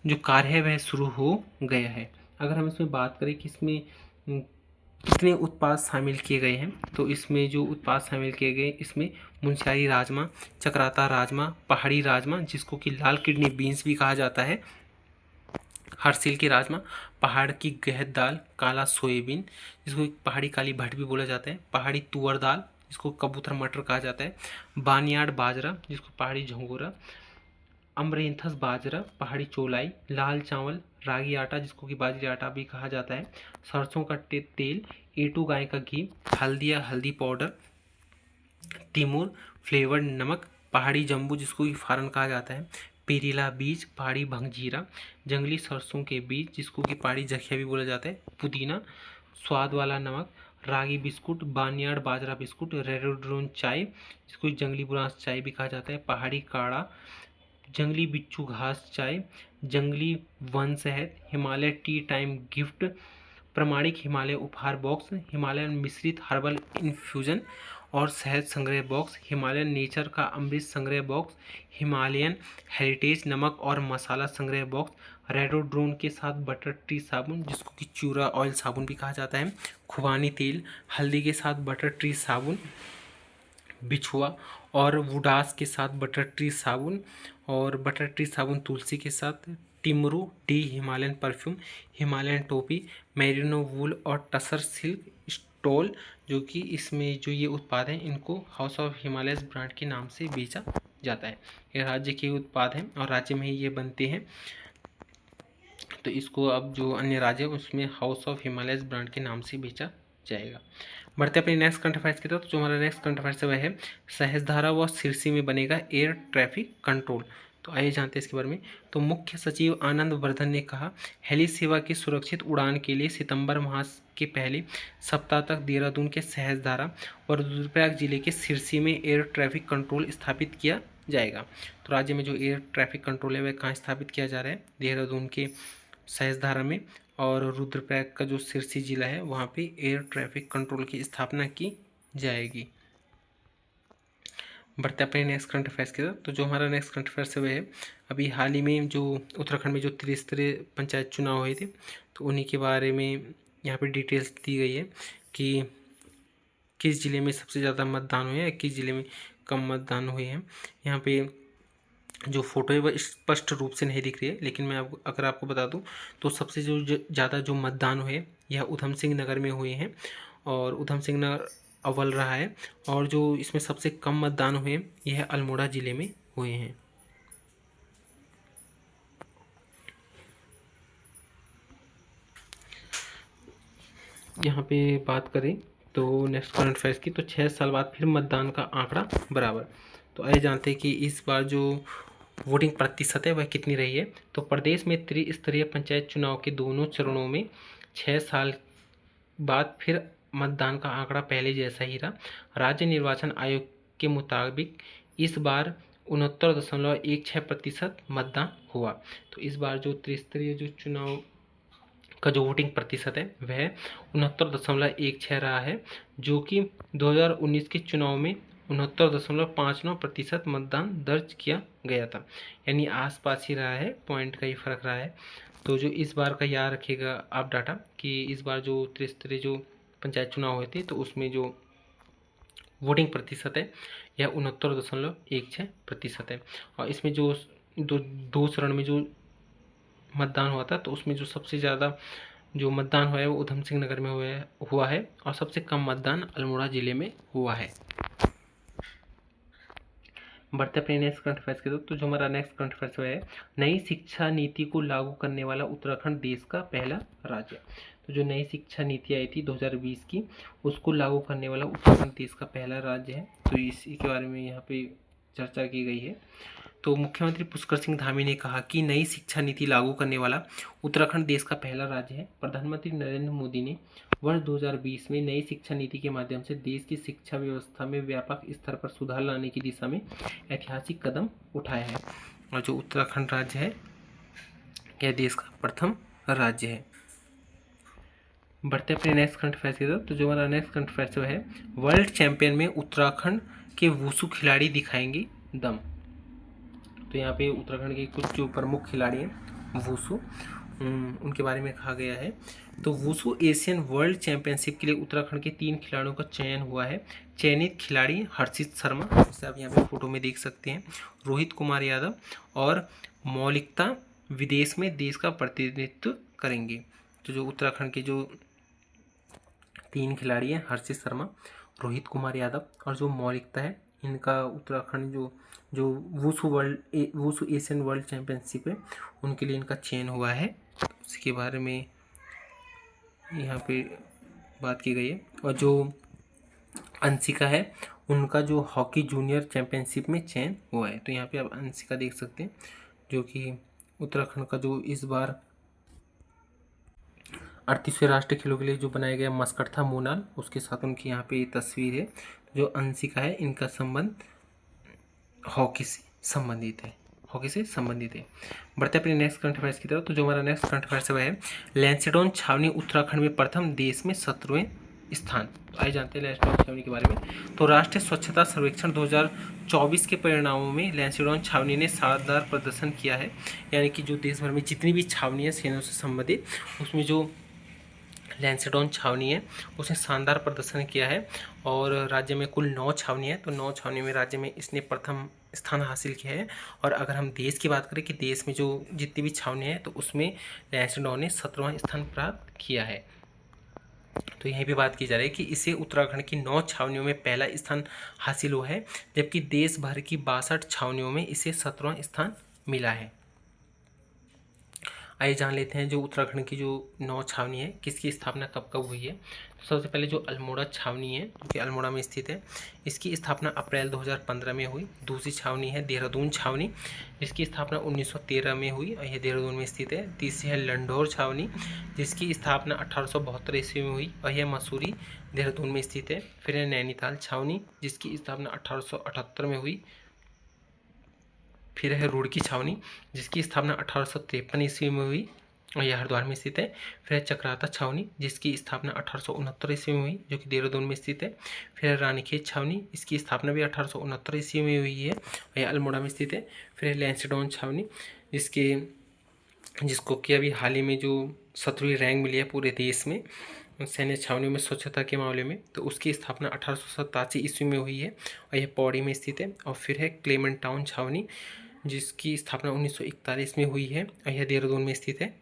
जो कार्य है वह शुरू हो गया है। अगर हम इसमें बात करें कि इसमें कितने उत्पाद शामिल किए गए हैं, तो इसमें जो उत्पाद शामिल किए गए इसमें मुनस्यारी राजमा, चक्राता राजमा, पहाड़ी राजमा जिसको कि लाल किडनी बीन्स भी कहा जाता है, हरसिल की राजमा, पहाड़ की गहत दाल, काला सोयाबीन जिसको पहाड़ी काली भट्ट भी बोला जाता है, पहाड़ी तुअर दाल जिसको कबूतर मटर कहा जाता है, बानियाड़ बाजरा जिसको पहाड़ी झंगोरा, अमरेंथस बाजरा, पहाड़ी चौलाई, लाल चावल, रागी आटा जिसको कि बाजरी आटा भी कहा जाता है, सरसों का तेल, A2 गाय का घी, हल्दिया हल्दी पाउडर, तिमूर फ्लेवर्ड नमक, पहाड़ी जम्बू जिसको कि फारन कहा जाता है, पेरीला बीज, पहाड़ी भंगजीरा, जंगली सरसों के बीज जिसको कि पहाड़ी जखिया भी बोला जाता है, पुदीना, स्वाद वाला नमक, रागी बिस्कुट, बानियाड़ बाजरा बिस्कुट, रेडोड्रोन चाय जिसको जंगली बुरांस चाय भी कहा जाता है, पहाड़ी काढ़ा, जंगली बिच्छू घास चाय, जंगली वन शहद, हिमालय टी टाइम गिफ्ट, प्रमाणिक हिमालय उपहार बॉक्स, हिमालयन मिश्रित हर्बल इन्फ्यूजन और शहद संग्रह बॉक्स, हिमालयन नेचर का अमृत संग्रह बॉक्स, हिमालयन हेरिटेज नमक और मसाला संग्रह बॉक्स, रेडोड्रोन के साथ बटर टी साबुन जिसको कि चूरा ऑयल साबुन भी कहा जाता है, खुबानी तेल, हल्दी के साथ बटर ट्री साबुन, बिछुआ और वुडास के साथ बटर ट्री साबुन और बटर ट्री साबुन तुलसी के साथ, टिमरू टी, हिमालयन परफ्यूम, हिमालयन टोपी, मेरिनो वूल और टसर सिल्क स्टॉल जो कि इसमें जो ये उत्पाद हैं इनको हाउस ऑफ हिमालयस ब्रांड के नाम से बेचा जाता है। ये राज्य के उत्पाद हैं और राज्य में ही ये बनते हैं, तो इसको अब जो अन्य राज्य है उसमें हाउस ऑफ हिमालयस ब्रांड के नाम से बेचा जाएगा। बढ़ते अपने नेक्स्ट करंट अफेयर्स की तरफ। जो हमारा नेक्स्ट करंट अफेयर्स है वह है सहस्त्रधारा व सिरसी में बनेगा एयर ट्रैफिक कंट्रोल। तो आइए जानते हैं इसके बारे में। तो मुख्य सचिव आनंद वर्धन ने कहा, हेली सेवा की सुरक्षित उड़ान के लिए सितंबर माह के पहले सप्ताह तक देहरादून के सहस्त्रधारा और रुद्रप्रयाग जिले के सिरसी में एयर ट्रैफिक कंट्रोल स्थापित किया जाएगा। तो राज्य में जो एयर ट्रैफिक कंट्रोल है वह कहाँ स्थापित किया जा रहा है? देहरादून के सहस्त्रधारा में, और रुद्रप्रयाग का जो सिरसी जिला है वहाँ पे एयर ट्रैफिक कंट्रोल की स्थापना की जाएगी। बढ़ते अपने नेक्स्ट करंट अफेयर्स की तरफ। तो जो हमारा नेक्स्ट करंट अफेयर्स है वह है अभी हाल ही में जो उत्तराखंड में जो त्रिस्तरीय पंचायत चुनाव हुए थे, तो उन्हीं के बारे में यहाँ पे डिटेल्स दी गई है कि किस ज़िले में सबसे ज़्यादा मतदान हुए हैं, किस ज़िले में कम मतदान हुए हैं। यहाँ पे जो फोटो है वह स्पष्ट रूप से नहीं दिख रही है, लेकिन मैं अगर आपको बता दूं तो सबसे जो ज़्यादा जो मतदान हुए यह उधम सिंह नगर में हुए हैं, और उधम सिंह नगर अव्वल रहा है। और जो इसमें सबसे कम मतदान हुए यह अल्मोड़ा ज़िले में हुए हैं। यहाँ पे बात करें तो नेक्स्ट करंट अफेयर्स की, तो 6 साल बाद फिर मतदान का आंकड़ा बराबर। तो आइए जानते हैं कि इस बार जो वोटिंग प्रतिशत है वह कितनी रही है। तो प्रदेश में त्रिस्तरीय पंचायत चुनाव के दोनों चरणों में 6 साल बाद फिर मतदान का आंकड़ा पहले जैसा ही रहा। राज्य निर्वाचन आयोग के मुताबिक इस बार 69.16% मतदान हुआ। तो इस बार जो त्रिस्तरीय जो चुनाव का जो वोटिंग प्रतिशत है वह 69.16 रहा है, जो कि 2019 के चुनाव में 69.59% मतदान दर्ज किया गया था। यानी आसपास ही रहा है, पॉइंट का ही फर्क रहा है। तो जो इस बार का याद रखिएगा आप डाटा कि इस बार जो त्रिस्तरीय जो पंचायत चुनाव हुए थे तो उसमें जो वोटिंग प्रतिशत है यह 69.16% है। और इसमें जो दो चरण में जो मतदान हुआ था तो उसमें जो सबसे ज़्यादा जो मतदान हुआ है वो उधम सिंह नगर में हुआ है, और सबसे कम मतदान अल्मोड़ा ज़िले में हुआ है। बढ़ते अपने नेक्स्ट करंट अफेयर्स की तरफ। तो जो हमारा नेक्स्ट करंट अफेयर्स है, नई शिक्षा नीति को लागू करने वाला उत्तराखंड देश का पहला राज्य। तो जो नई शिक्षा नीति आई थी 2020 की, उसको लागू करने वाला उत्तराखंड देश का पहला राज्य है। तो इसी के बारे में यहाँ पे चर्चा की गई है। तो मुख्यमंत्री पुष्कर सिंह धामी ने कहा कि नई शिक्षा नीति लागू करने वाला उत्तराखंड देश का पहला राज्य है। प्रधानमंत्री नरेंद्र मोदी ने वर्ष 2020 में नई शिक्षा नीति के माध्यम से देश की शिक्षा व्यवस्था में व्यापक स्तर पर सुधार लाने की दिशा में ऐतिहासिक कदम उठाया है, और जो उत्तराखंड राज्य है यह देश का प्रथम राज्य है। बढ़ते अपने नेक्स्ट करंट अफेयर्स की तरफ। तो जो हमारा नेक्स्ट करंट अफेयर्स है, वर्ल्ड चैंपियन में उत्तराखंड के वुशु खिलाड़ी दिखाएंगे दम। तो यहाँ पे उत्तराखंड के कुछ जो प्रमुख खिलाड़ी हैं वुशु, उनके बारे में कहा गया है। तो वुशु एशियन वर्ल्ड चैंपियनशिप के लिए उत्तराखंड के 3 खिलाड़ियों का चयन हुआ है। चयनित खिलाड़ी हर्षित शर्मा, जैसे आप यहाँ पे फोटो में देख सकते हैं, रोहित कुमार यादव और मौलिकता विदेश में देश का प्रतिनिधित्व करेंगे। तो जो उत्तराखंड के जो 3 खिलाड़ी हैं, हर्षित शर्मा, रोहित कुमार यादव और जो मौलिकता है, इनका उत्तराखंड जो वुशु एशियन वर्ल्ड चैंपियनशिप है उनके लिए इनका चयन हुआ है। उसके बारे में यहाँ पे बात की गई है। और जो अंशिका है उनका जो हॉकी जूनियर चैंपियनशिप में चयन हुआ है। तो यहाँ पे आप अंशिका देख सकते हैं, जो कि उत्तराखंड का जो इस बार 38वें राष्ट्रीय खेलों के लिए जो बनाया गया मस्कट था मोनाल, उसके साथ उनकी यहाँ पे तस्वीर है। जो अंशिका है इनका संबंध हॉकी से संबंधित है। बढ़ते अपने नेक्स्ट करंट अफेयर्स की तरफ। तो जो हमारा नेक्स्ट करंट अफेयर्स है, लैंसडॉन छावनी उत्तराखंड में प्रथम, देश में 17वें स्थान। तो आइए जानते हैं लैंसडॉन छावनी के बारे में। तो राष्ट्रीय स्वच्छता सर्वेक्षण 2024 के परिणामों में लैंसडॉन छावनी ने शानदार प्रदर्शन किया है। यानी कि जो देश भर में जितनी भी छावनी है सेनाओं से संबंधित, उसमें जो लैंसडॉन छावनी है उसने शानदार प्रदर्शन किया है। और राज्य में कुल 9 छावनी है, तो 9 छावनी में राज्य में इसने प्रथम स्थान हासिल किया है। और अगर हम देश की बात करें कि देश में जो जितनी भी छावनी है तो उसमें लैंसडॉन ने 17वां स्थान प्राप्त किया है। तो यहीं पे बात की जा रही है कि इसे उत्तराखंड की 9 छावनियों में पहला स्थान हासिल हुआ है, जबकि देश भर की 62 छावनियों में इसे 17वां स्थान मिला है। आइए जान लेते हैं जो उत्तराखंड की जो 9 छावनी है किसकी स्थापना कब कब हुई है। तो सबसे पहले जो अल्मोड़ा छावनी है जो कि अल्मोड़ा में स्थित है, इसकी स्थापना अप्रैल 2015 में हुई। दूसरी छावनी है देहरादून छावनी, जिसकी स्थापना 1913 में हुई और यह देहरादून में स्थित है। तीसरी है लंढौर छावनी, जिसकी स्थापना 1872 ईस्वी में हुई और यह मसूरी देहरादून में स्थित है। फिर है नैनीताल छावनी, जिसकी स्थापना 1878 में हुई। फिर है रुड़की छावनी, जिसकी स्थापना 1853 ईस्वी में हुई और यह हरिद्वार में स्थित है। फिर है चक्राता छावनी, जिसकी स्थापना 1869 ईस्वी में हुई, जो कि देहरादून में स्थित है। फिर है रानीखेत छावनी, इसकी स्थापना भी 1869 ईस्वी में हुई है और यह अल्मोड़ा में स्थित है। फिर है लैंसडाउन छावनी, जिसको कि अभी हाल ही में जो 7वीं रैंक मिली है पूरे देश में सैन्य छावनियों में स्वच्छता के मामले में, तो उसकी स्थापना 1887 ईस्वी में हुई है और यह पौड़ी में स्थित है। और फिर है क्लेमेंट टाउन छावनी, जिसकी स्थापना 1941 में हुई है और यह देहरादून में स्थित है।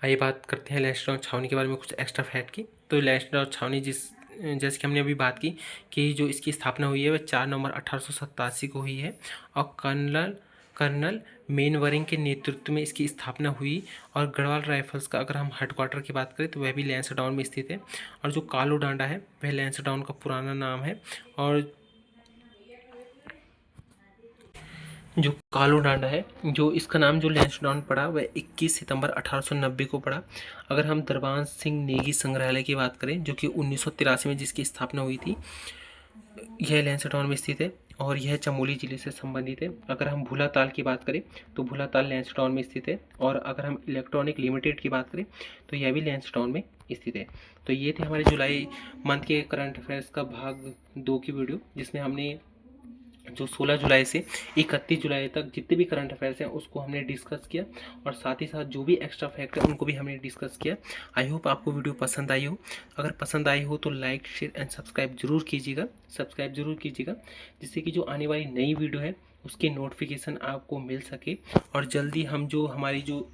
आइए बात करते हैं लैंसडाउन छावनी के बारे में कुछ एक्स्ट्रा फैक्ट की। तो लैंसडाउन छावनी जैसे कि हमने अभी बात की कि जो इसकी स्थापना हुई है वह 4 नवंबर 1887 को हुई है और कर्नल मेनवरिंग के नेतृत्व में इसकी स्थापना हुई। और गढ़वाल राइफल्स का अगर हम हेडक्वार्टर की बात करें तो वह भी लैंसडाउन में स्थित है। और जो कालू डांडा है वह लैंसडाउन का पुराना नाम है। और जो कालू डांडा है जो इसका नाम जो लैंसडाउन पड़ा वह 21 सितंबर 1890 को पड़ा। अगर हम दरबान सिंह नेगी संग्रहालय की बात करें जो कि 1983 में जिसकी स्थापना हुई थी, यह लैंसडाउन में स्थित है और यह चमोली जिले से संबंधित है। अगर हम भूला ताल की बात करें तो भूला ताल लैंसडाउन में स्थित है। और अगर हम इलेक्ट्रॉनिक लिमिटेड की बात करें तो यह भी लैंसडाउन में स्थित है। तो ये थे हमारे जुलाई मंथ के करंट अफेयर्स का भाग 2 की वीडियो, जिसमें हमने जो 16 जुलाई से 31 जुलाई तक जितने भी करंट अफेयर्स हैं उसको हमने डिस्कस किया और साथ ही साथ जो भी एक्स्ट्रा फैक्ट है उनको भी हमने डिस्कस किया। आई होप आपको वीडियो पसंद आई हो। अगर पसंद आई हो तो लाइक शेयर एंड सब्सक्राइब जरूर कीजिएगा, जिससे कि जो आने वाली नई वीडियो है उसकी नोटिफिकेशन आपको मिल सके। और जल्दी हम जो हमारी जो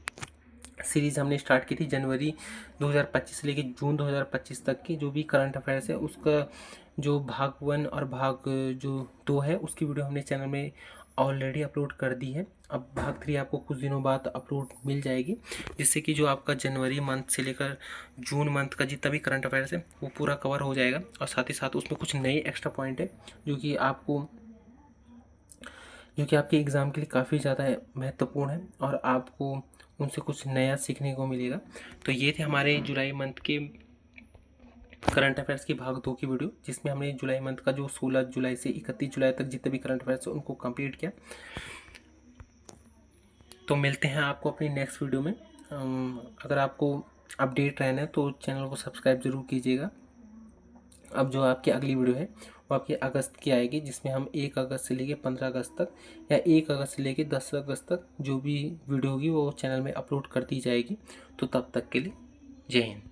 सीरीज़ हमने स्टार्ट की थी जनवरी 2025 से लेकर जून 2025 तक की जो भी करंट अफेयर्स है उसका जो भाग 1 और भाग जो 2 है उसकी वीडियो हमने चैनल में ऑलरेडी अपलोड कर दी है। अब भाग 3 आपको कुछ दिनों बाद अपलोड मिल जाएगी, जिससे कि जो आपका जनवरी मंथ से लेकर जून मंथ का जितना भी करंट अफेयर्स है वो पूरा कवर हो जाएगा। और साथ ही साथ उसमें कुछ नए एक्स्ट्रा पॉइंट है जो कि आपके एग्ज़ाम के लिए काफ़ी ज़्यादा महत्वपूर्ण है और आपको उनसे कुछ नया सीखने को मिलेगा। तो ये थे हमारे जुलाई मंथ के करंट अफेयर्स की भाग 2 की वीडियो, जिसमें हमने जुलाई मंथ का जो 16 जुलाई से 31 जुलाई तक जितने भी करंट अफेयर्स हैं उनको कंप्लीट किया। तो मिलते हैं आपको अपनी नेक्स्ट वीडियो में। अगर आपको अपडेट रहना है तो चैनल को सब्सक्राइब जरूर कीजिएगा। अब जो आपकी अगली वीडियो है वो आपकी अगस्त की आएगी, जिसमें हम 1 अगस्त से लेकर 15 अगस्त तक या 1 अगस्त से लेकर 10 अगस्त तक जो भी वीडियो होगी वो चैनल में अपलोड कर दी जाएगी। तो तब तक के लिए जय हिंद।